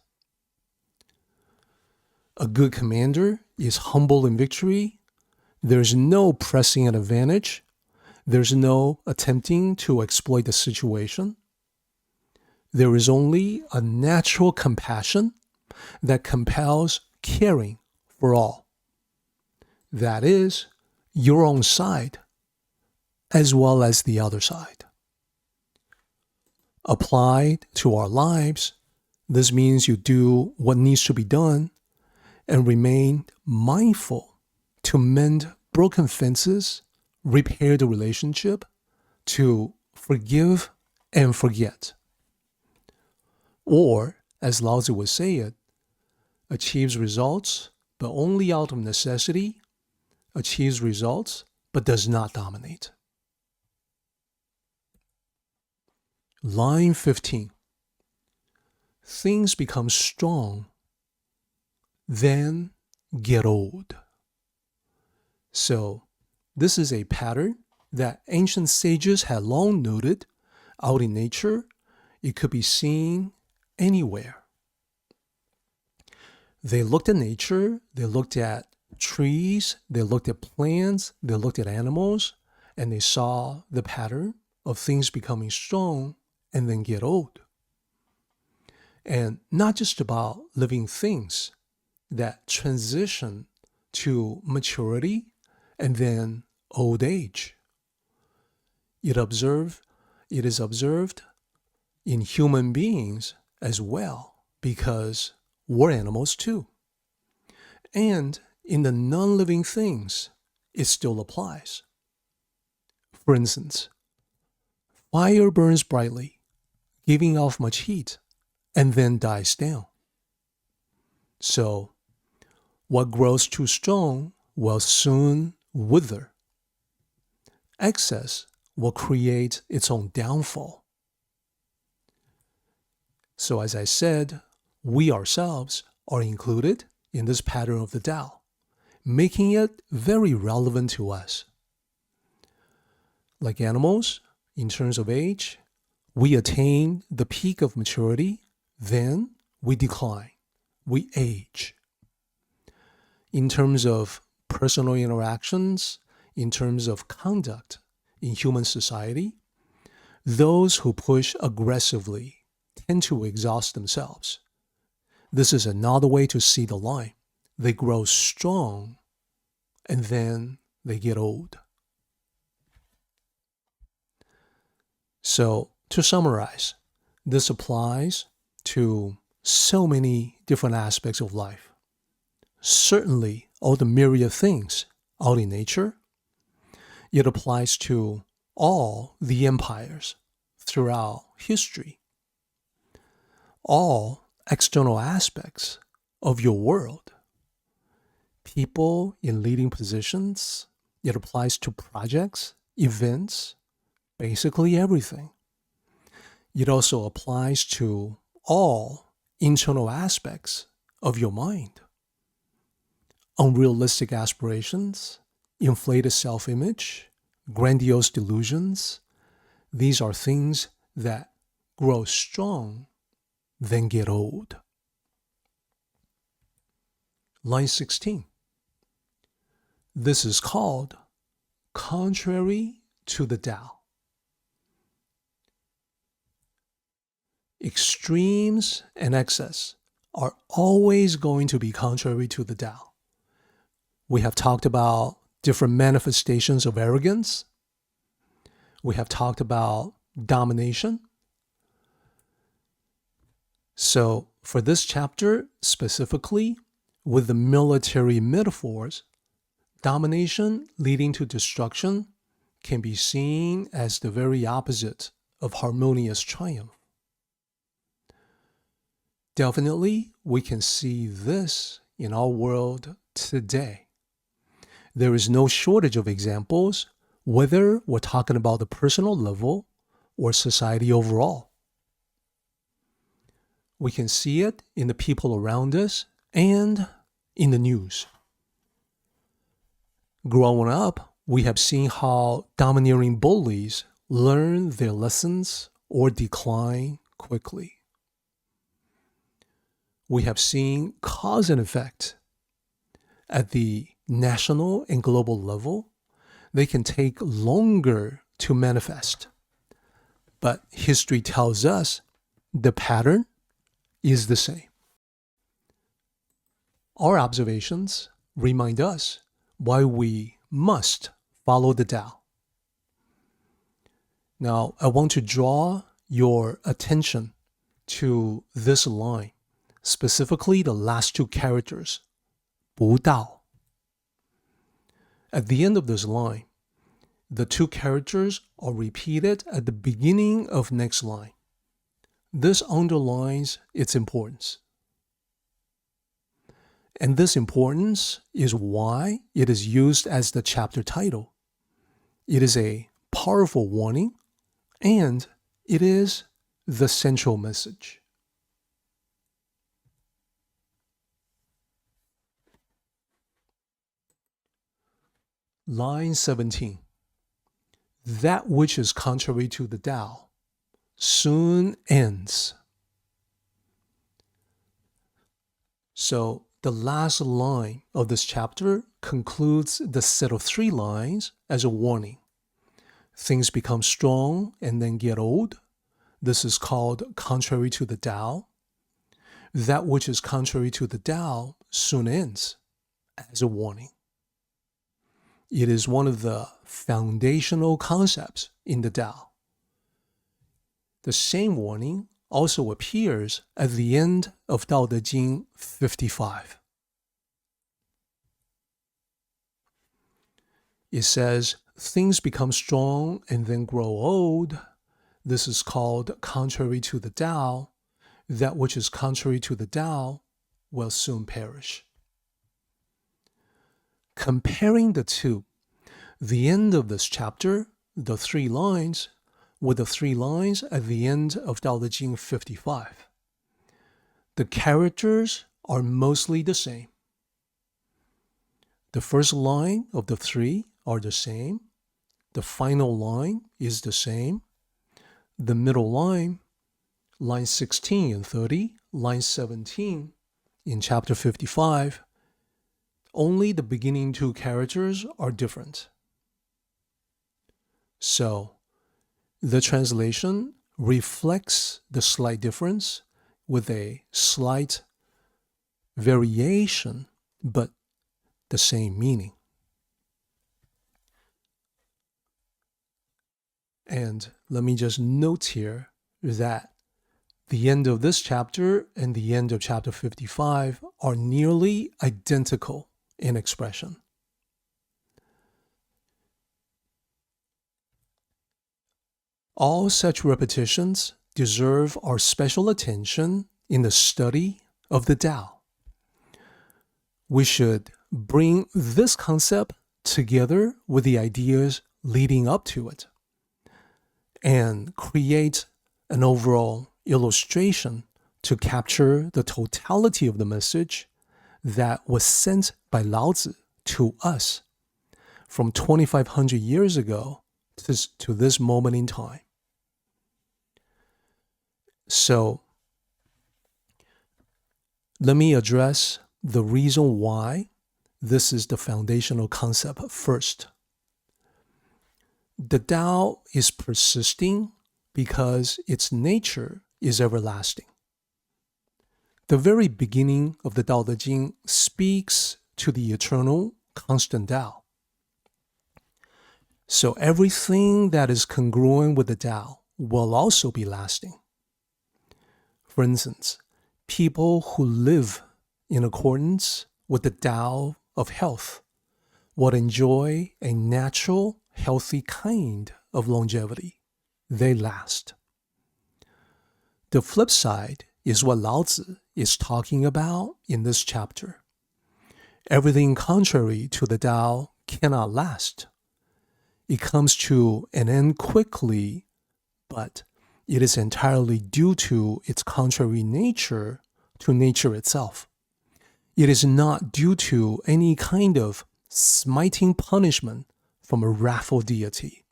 A good commander is humble in victory. There's no pressing an advantage. There's no attempting to exploit the situation. There is only a natural compassion that compels caring for all. That is, your own side as well as the other side. Applied to our lives, this means you do what needs to be done and remain mindful to mend broken fences, repair the relationship, to forgive and forget. Or, as Lao Tzu would say it, achieves results, but only out of necessity, achieves results, but does not dominate. Line 15. Things become strong, then get old. So, this is a pattern that ancient sages had long noted out in nature. It could be seen anywhere. They looked at nature, they looked at trees, they looked at plants, they looked at animals, and they saw the pattern of things becoming strong and then get old. And not just about living things that transition to maturity and then old age. It is observed in human beings as well, because we're animals too. And in the non-living things, it still applies. For instance, fire burns brightly, giving off much heat, and then dies down. So, what grows too strong will soon wither. Excess will create its own downfall. So as I said, we ourselves are included in this pattern of the Tao, making it very relevant to us. Like animals, in terms of age, we attain the peak of maturity, then we decline, we age. In terms of personal interactions, in terms of conduct in human society, those who push aggressively tend to exhaust themselves. This is another way to see the line. They grow strong and then they get old. So, to summarize, this applies to so many different aspects of life. Certainly, all the myriad things out in nature. It applies to all the empires throughout history. All external aspects of your world. People in leading positions. It applies to projects, events, basically everything. It also applies to all internal aspects of your mind. Unrealistic aspirations, inflated self-image, grandiose delusions. These are things that grow strong, then get old. Line 16. This is called contrary to the Tao. Extremes and excess are always going to be contrary to the Tao. We have talked about different manifestations of arrogance. We have talked about domination. So for this chapter specifically, with the military metaphors, domination leading to destruction can be seen as the very opposite of harmonious triumph. Definitely, we can see this in our world today. There is no shortage of examples, whether we're talking about the personal level or society overall. We can see it in the people around us and in the news. Growing up, we have seen how domineering bullies learn their lessons or decline quickly. We have seen cause and effect. At the national and global level, they can take longer to manifest. But history tells us the pattern is the same. Our observations remind us why we must follow the Tao. Now, I want to draw your attention to this line, specifically the last two characters, 不道. At the end of this line, the two characters are repeated at the beginning of next line. This underlines its importance. And this importance is why it is used as the chapter title. It is a powerful warning, and it is the central message. Line 17. That which is contrary to the Tao soon ends. So the last line of this chapter concludes the set of 3 lines as a warning. Things become strong and then get old. This is called contrary to the Tao. That which is contrary to the Tao soon ends as a warning. It is one of the foundational concepts in the Tao. The same warning also appears at the end of Tao Te Ching 55. It says, things become strong and then grow old. This is called contrary to the Tao. That which is contrary to the Tao will soon perish. Comparing the two, the end of this chapter, the 3 lines, with the 3 lines at the end of Tao Te Ching 55. The characters are mostly the same. The first line of the 3 are the same. The final line is the same. The middle line, line 16 and 30, line 17 in chapter 55, only the beginning 2 characters are different. So, the translation reflects the slight difference with a slight variation, but the same meaning. And let me just note here that the end of this chapter and the end of chapter 55 are nearly identical in expression. All such repetitions deserve our special attention in the study of the Tao. We should bring this concept together with the ideas leading up to it and create an overall illustration to capture the totality of the message that was sent by Lao Tzu to us from 2,500 years ago to this moment in time. So, let me address the reason why this is the foundational concept first. The Tao is persisting because its nature is everlasting. The very beginning of the Tao Te Ching speaks to the eternal, constant Tao. So everything that is congruent with the Tao will also be lasting. For instance, people who live in accordance with the Tao of health will enjoy a natural, healthy kind of longevity. They last. The flip side is what Lao Tzu is talking about in this chapter. Everything contrary to the Tao cannot last. It comes to an end quickly, but it is entirely due to its contrary nature to nature itself. It is not due to any kind of smiting punishment from a wrathful deity.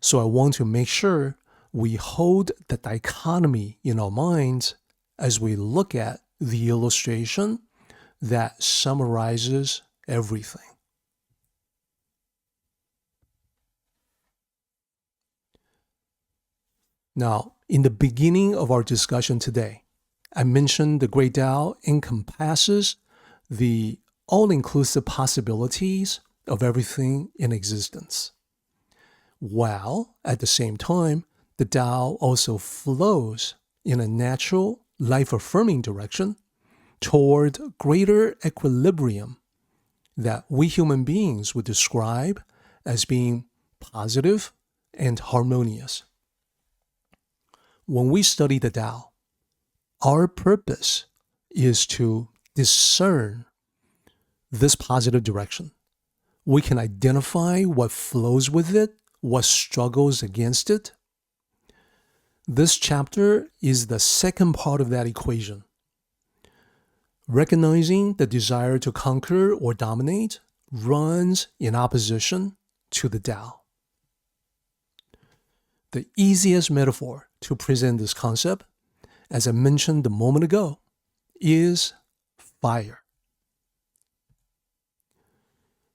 So I want to make sure we hold the dichotomy in our minds as we look at the illustration that summarizes everything. Now, in the beginning of our discussion today, I mentioned the Great Tao encompasses the all-inclusive possibilities of everything in existence, while at the same time, the Tao also flows in a natural, life-affirming direction toward greater equilibrium that we human beings would describe as being positive and harmonious. When we study the Tao, our purpose is to discern this positive direction. We can identify what flows with it, what struggles against it. This chapter is the second part of that equation. Recognizing the desire to conquer or dominate runs in opposition to the Tao. The easiest metaphor to present this concept, as I mentioned a moment ago, is fire.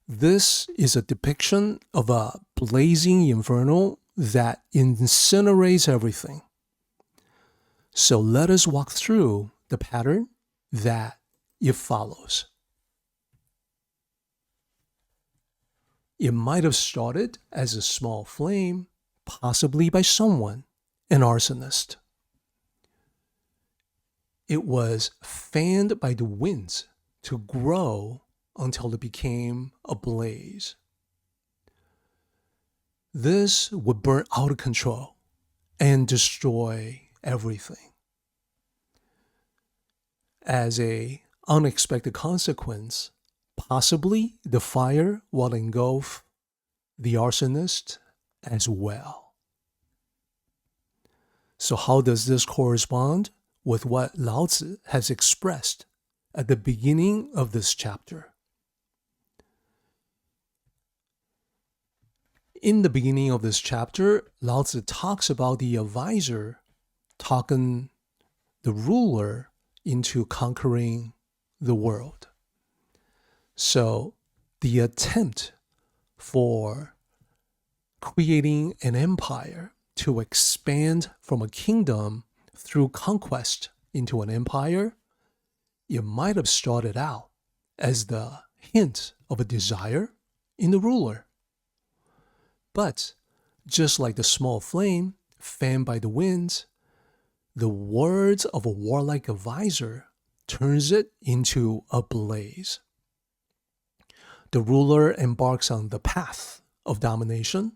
This is a depiction of a blazing inferno that incinerates everything. So let us walk through the pattern that it follows. It might have started as a small flame, possibly by someone, an arsonist. It was fanned by the winds to grow until it became a blaze. This would burn out of control and destroy everything. As an unexpected consequence, possibly the fire will engulf the arsonist as well. So how does this correspond with what Lao Tzu has expressed at the beginning of this chapter? In the beginning of this chapter, Lao Tzu talks about the advisor talking the ruler into conquering the world. So the attempt for creating an empire to expand from a kingdom through conquest into an empire, it might have started out as the hint of a desire in the ruler. But just like the small flame fanned by the winds, the words of a warlike advisor turns it into a blaze. The ruler embarks on the path of domination,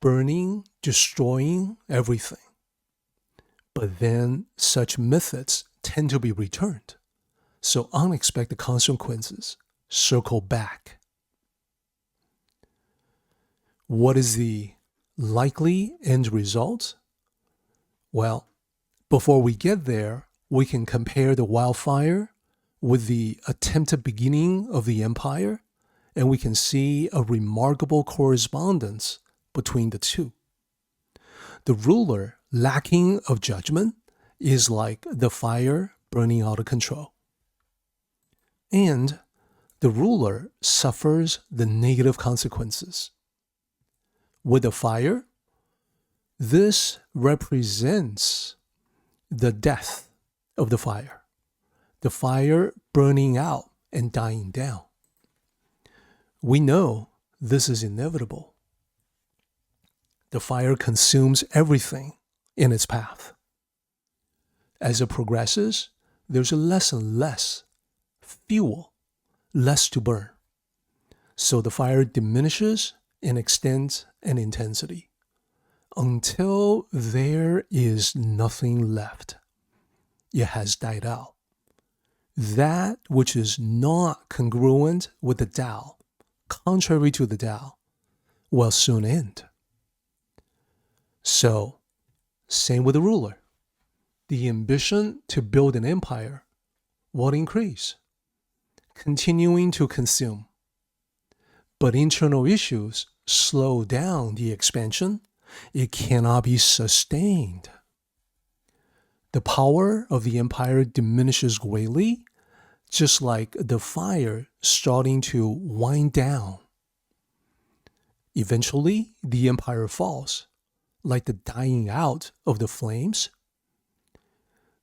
burning, destroying everything. But then such methods tend to be returned, so unexpected consequences circle back. What is the likely end result? Well, before we get there, we can compare the wildfire with the attempted beginning of the empire, and we can see a remarkable correspondence between the two. The ruler, lacking of judgment, is like the fire burning out of control. And the ruler suffers the negative consequences. With the fire, this represents the death of the fire burning out and dying down. We know this is inevitable. The fire consumes everything in its path. As it progresses, there's less and less fuel, less to burn. So the fire diminishes in extent and intensity until there is nothing left. It has died out. That which is not congruent with the Tao, contrary to the Tao, will soon end. So, same with the ruler. The ambition to build an empire will increase, continuing to consume. But internal issues slow down the expansion. It cannot be sustained. The power of the empire diminishes greatly, just like the fire starting to wind down. Eventually, the empire falls, like the dying out of the flames.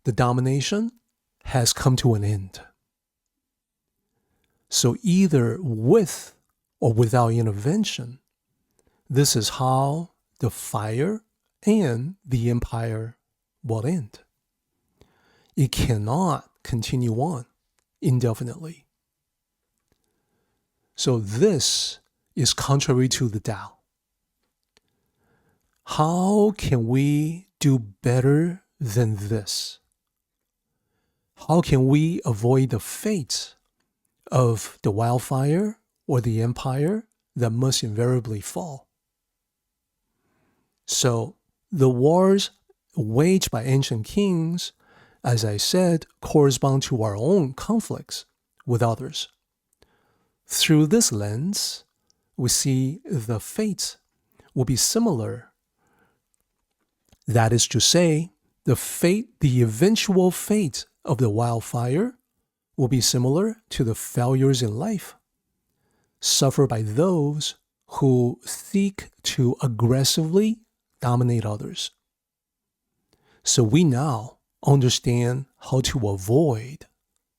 The domination has come to an end. So either with or without intervention, this is how the fire and the empire will end. It cannot continue on indefinitely. So this is contrary to the Tao. How can we do better than this? How can we avoid the fate of the wildfire or the empire that must invariably fall? So the wars waged by ancient kings, as I said, correspond to our own conflicts with others. Through this lens, we see the fate will be similar. That is to say, the eventual fate of the wildfire will be similar to the failures in life suffered by those who seek to aggressively dominate others. So we now understand how to avoid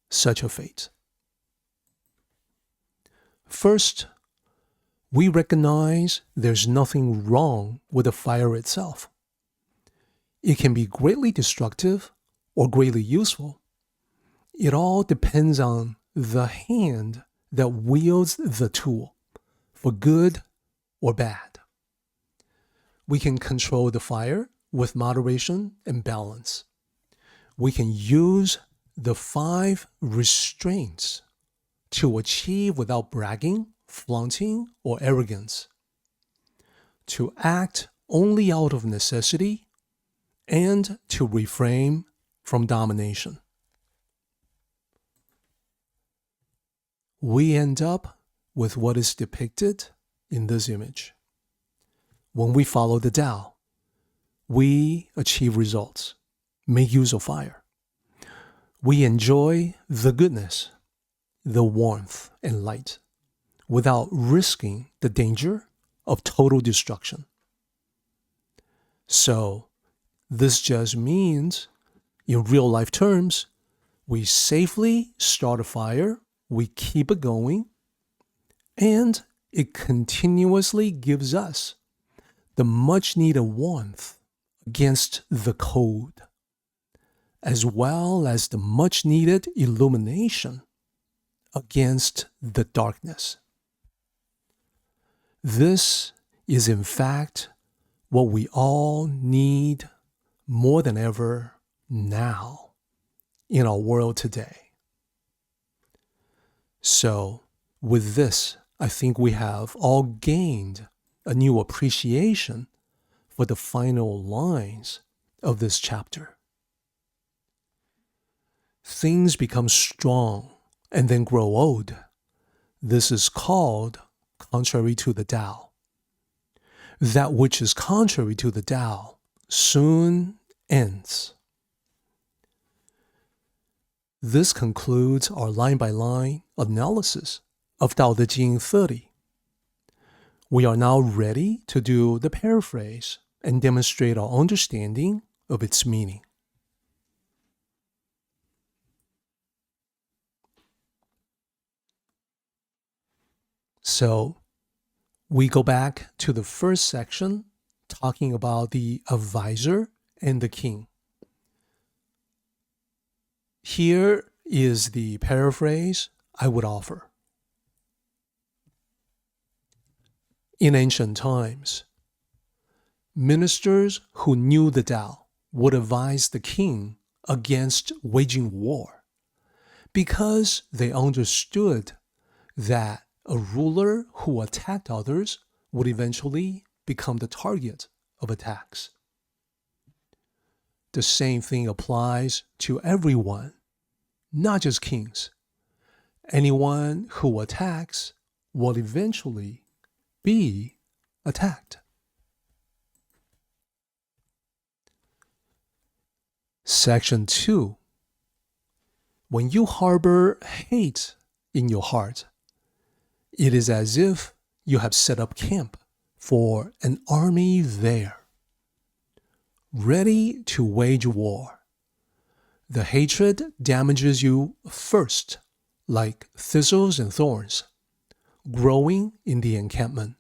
such a fate. First, we recognize there's nothing wrong with the fire itself. It can be greatly destructive or greatly useful. It all depends on the hand that wields the tool, for good or bad. We can control the fire with moderation and balance. We can use the 5 restraints to achieve without bragging, flaunting, or arrogance, to act only out of necessity, and to refrain from domination. We end up with what is depicted in this image. When we follow the Tao, we achieve results, make use of fire. We enjoy the goodness, the warmth and light, without risking the danger of total destruction. So, this just means, in real life terms, we safely start a fire, we keep it going, and it continuously gives us the much needed warmth against the cold, as well as the much needed illumination against the darkness. This is in fact what we all need more than ever now in our world today. So, with this, I think we have all gained a new appreciation for the final lines of this chapter. Things become strong and then grow old. This is called contrary to the Tao. That which is contrary to the Tao soon ends. This concludes our line-by-line analysis of Tao Te Ching 30. We are now ready to do the paraphrase and demonstrate our understanding of its meaning. So, we go back to the first section talking about the advisor and the king. Here is the paraphrase I would offer. In ancient times, ministers who knew the Tao would advise the king against waging war because they understood that a ruler who attacked others would eventually become the target of attacks. The same thing applies to everyone, not just kings. Anyone who attacks will eventually be attacked. Section 2. When you harbor hate in your heart, it is as if you have set up camp for an army there, ready to wage war. The hatred damages you first, like thistles and thorns, growing in the encampment,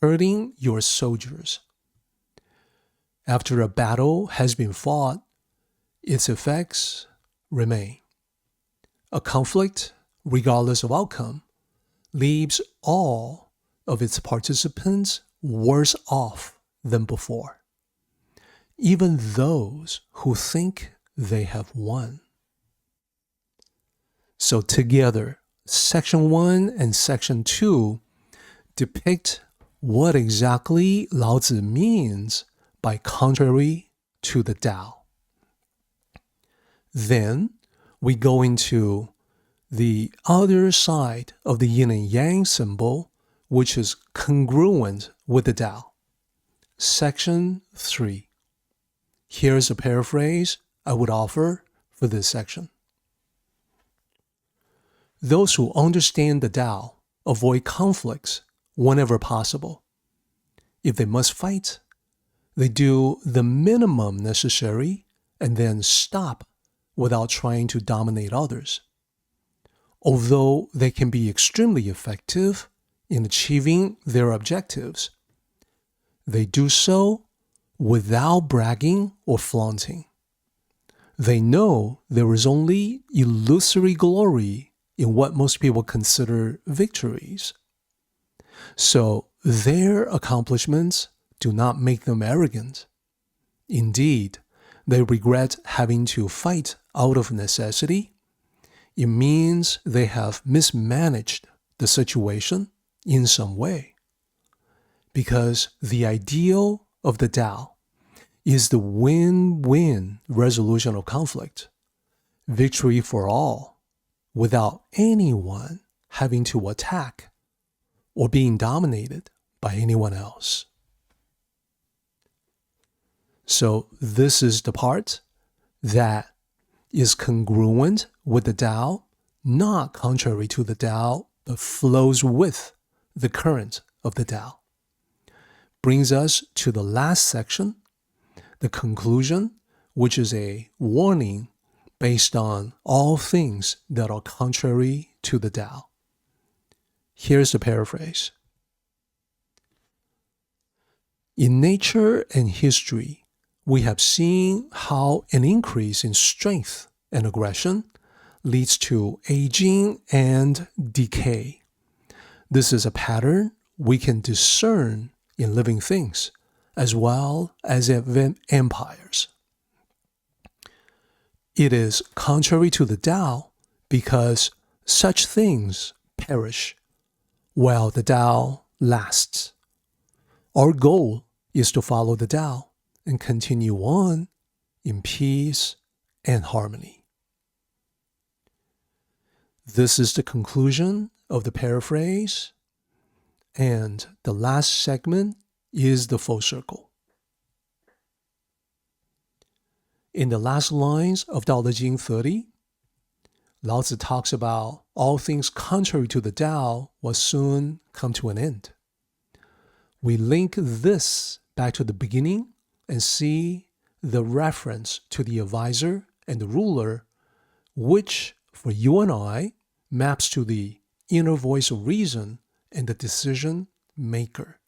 hurting your soldiers. After a battle has been fought, its effects remain. A conflict, regardless of outcome, leaves all of its participants worse off than before, even those who think they have won. So together, Section 1 and Section 2 depict what exactly Lao Tzu means by contrary to the Tao. Then we go into the other side of the yin and yang symbol, which is congruent with the Tao. Section 3. Here's a paraphrase I would offer for this section. Those who understand the Tao avoid conflicts whenever possible. If they must fight, they do the minimum necessary and then stop without trying to dominate others. Although they can be extremely effective in achieving their objectives, they do so without bragging or flaunting. They know there is only illusory glory in what most people consider victories. So their accomplishments do not make them arrogant. Indeed, they regret having to fight out of necessity. It means they have mismanaged the situation in some way. Because the ideal of the Tao is the win-win resolution of conflict, victory for all, without anyone having to attack or being dominated by anyone else. So this is the part that is congruent with the Tao, not contrary to the Tao, but flows with the current of the Tao. Brings us to the last section, the conclusion, which is a warning based on all things that are contrary to the Tao. Here's the paraphrase. In nature and history, we have seen how an increase in strength and aggression leads to aging and decay. This is a pattern we can discern in living things, as well as in empires. It is contrary to the Tao because such things perish while the Tao lasts. Our goal is to follow the Tao and continue on in peace and harmony. This is the conclusion of the paraphrase, and the last segment is the full circle. In the last lines of Tao Te Ching 30, Lao Tzu talks about all things contrary to the Tao will soon come to an end. We link this back to the beginning and see the reference to the advisor and the ruler, which for you and I maps to the inner voice of reason and the decision maker.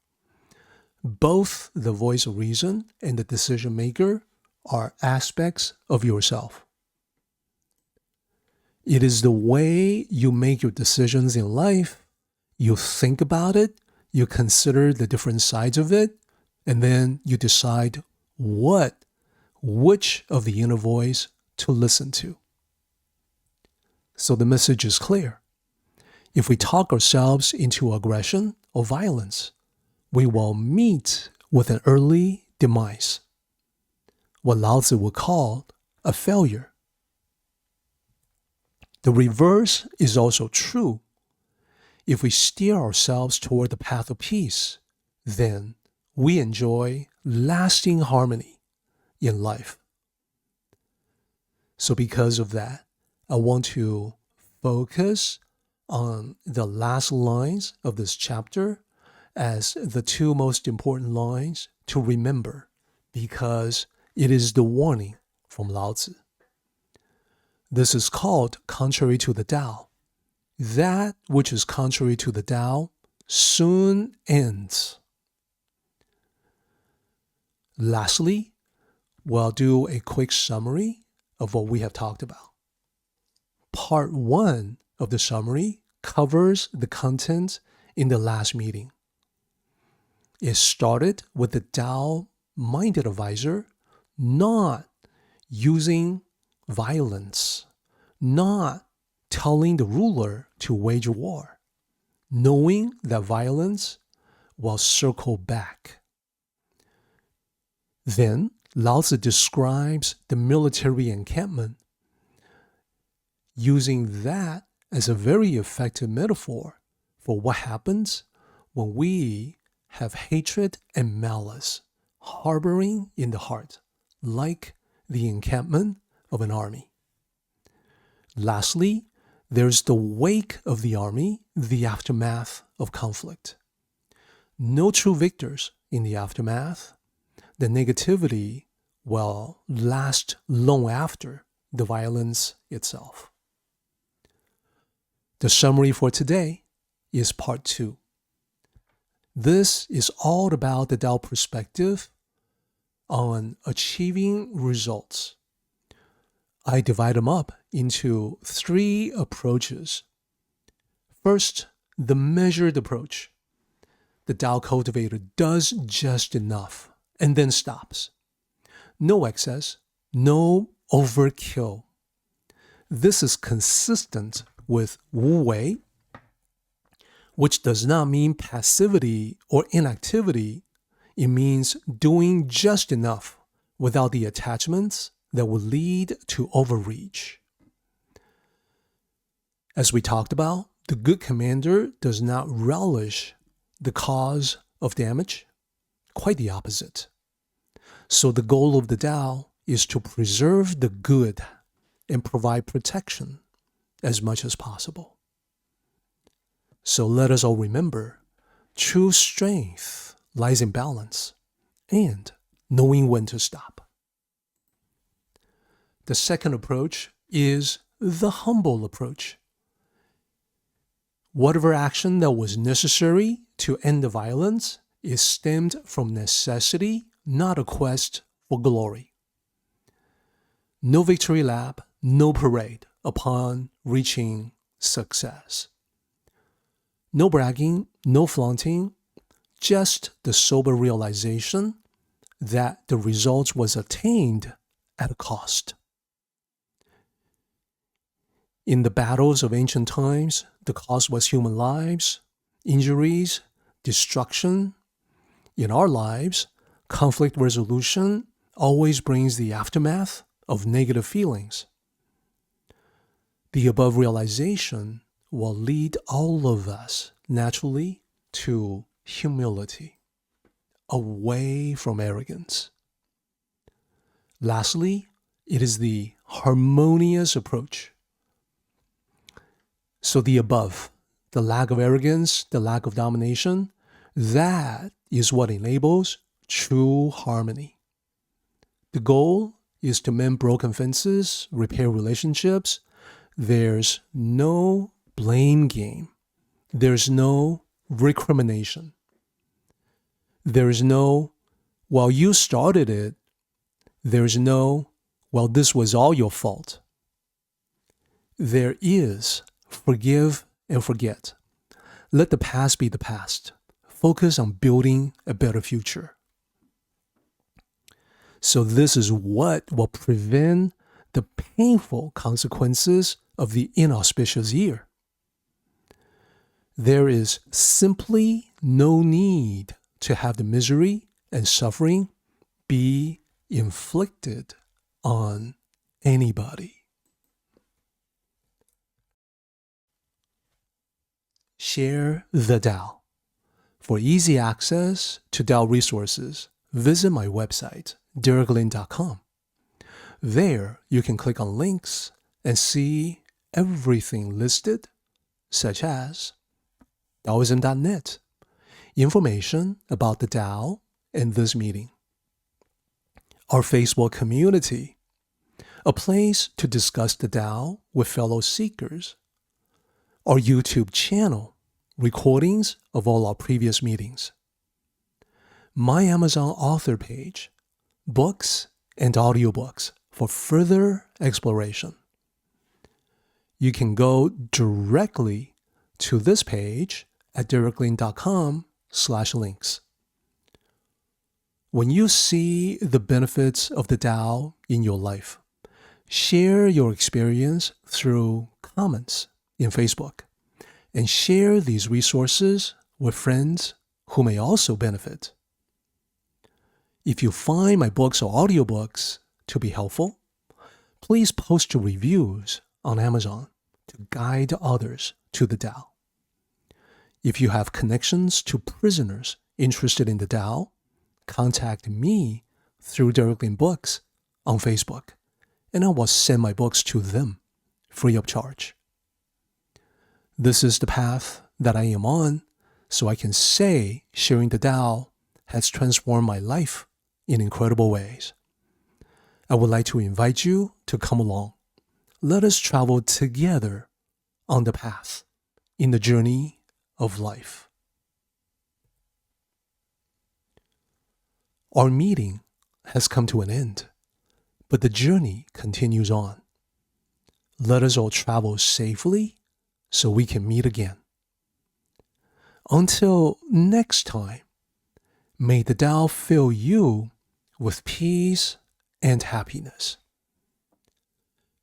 Both the voice of reason and the decision maker are aspects of yourself. It is the way you make your decisions in life. You think about it, you consider the different sides of it, and then you decide which of the inner voice to listen to. So the message is clear. If we talk ourselves into aggression or violence, we will meet with an early demise, what Lao Tzu would call a failure. The reverse is also true. If we steer ourselves toward the path of peace, then we enjoy lasting harmony in life. So because of that, I want to focus on the last lines of this chapter as the two most important lines to remember, because it is the warning from Lao Tzu. This is called contrary to the Tao. That which is contrary to the Tao soon ends. Lastly, we'll do a quick summary of what we have talked about. Part 1 of the summary covers the content in the last meeting. It started with the Tao-minded advisor not using violence, not telling the ruler to wage war, knowing that violence will circle back. Then Lao Tzu describes the military encampment, using that as a very effective metaphor for what happens when we have hatred and malice harboring in the heart, like the encampment of an army. Lastly, there's the wake of the army, the aftermath of conflict. No true victors in the aftermath. The negativity will last long after the violence itself. The summary for today is part 2. This is all about the Tao perspective on achieving results. I divide them up into 3 approaches. First, the measured approach. The Tao cultivator does just enough and then stops. No excess, no overkill. This is consistent with Wu Wei, which does not mean passivity or inactivity. It means doing just enough without the attachments that will lead to overreach. As we talked about, the good commander does not relish the cause of damage. Quite the opposite. So the goal of the Tao is to preserve the good and provide protection as much as possible. So let us all remember, true strength lies in balance and knowing when to stop. The second approach is the humble approach. Whatever action that was necessary to end the violence is stemmed from necessity, not a quest for glory. No victory lap, no parade upon reaching success. No bragging, no flaunting, just the sober realization that the result was attained at a cost. In the battles of ancient times, the cost was human lives, injuries, destruction. In our lives, conflict resolution always brings the aftermath of negative feelings. The above realization will lead all of us naturally to humility, away from arrogance. Lastly, it is the harmonious approach. So the above, the lack of arrogance, the lack of domination, that is what enables true harmony. The goal is to mend broken fences, repair relationships. There's no blame game. There's no recrimination. There's no, well, you started it. There's no, well, this was all your fault. There is forgive and forget. Let the past be the past. Focus on building a better future. So this is what will prevent the painful consequences of the inauspicious year. There is simply no need to have the misery and suffering be inflicted on anybody. Share the Tao. For easy access to Tao resources, visit my website, dereklin.com. There, you can click on links and see everything listed, such as Taoism.net, information about the Tao and this meeting, our Facebook community, a place to discuss the Tao with fellow seekers, our YouTube channel, recordings of all our previous meetings, my Amazon author page, books and audiobooks for further exploration. You can go directly to this page at dereklin.com/links. When you see the benefits of the Tao in your life, share your experience through comments in Facebook and share these resources with friends who may also benefit. If you find my books or audiobooks to be helpful, please post your reviews on Amazon to guide others to the Tao. If you have connections to prisoners interested in the Tao, contact me through Derek Lin Books on Facebook, and I will send my books to them free of charge. This is the path that I am on, so I can say sharing the Tao has transformed my life in incredible ways. I would like to invite you to come along. Let us travel together on the path in the journey of life. Our meeting has come to an end, but the journey continues on. Let us all travel safely so we can meet again. Until next time, may the Tao fill you with peace and happiness.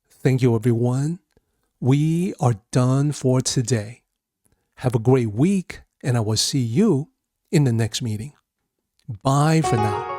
Thank you, everyone. We are done for today. Have a great week, and I will see you in the next meeting. Bye for now.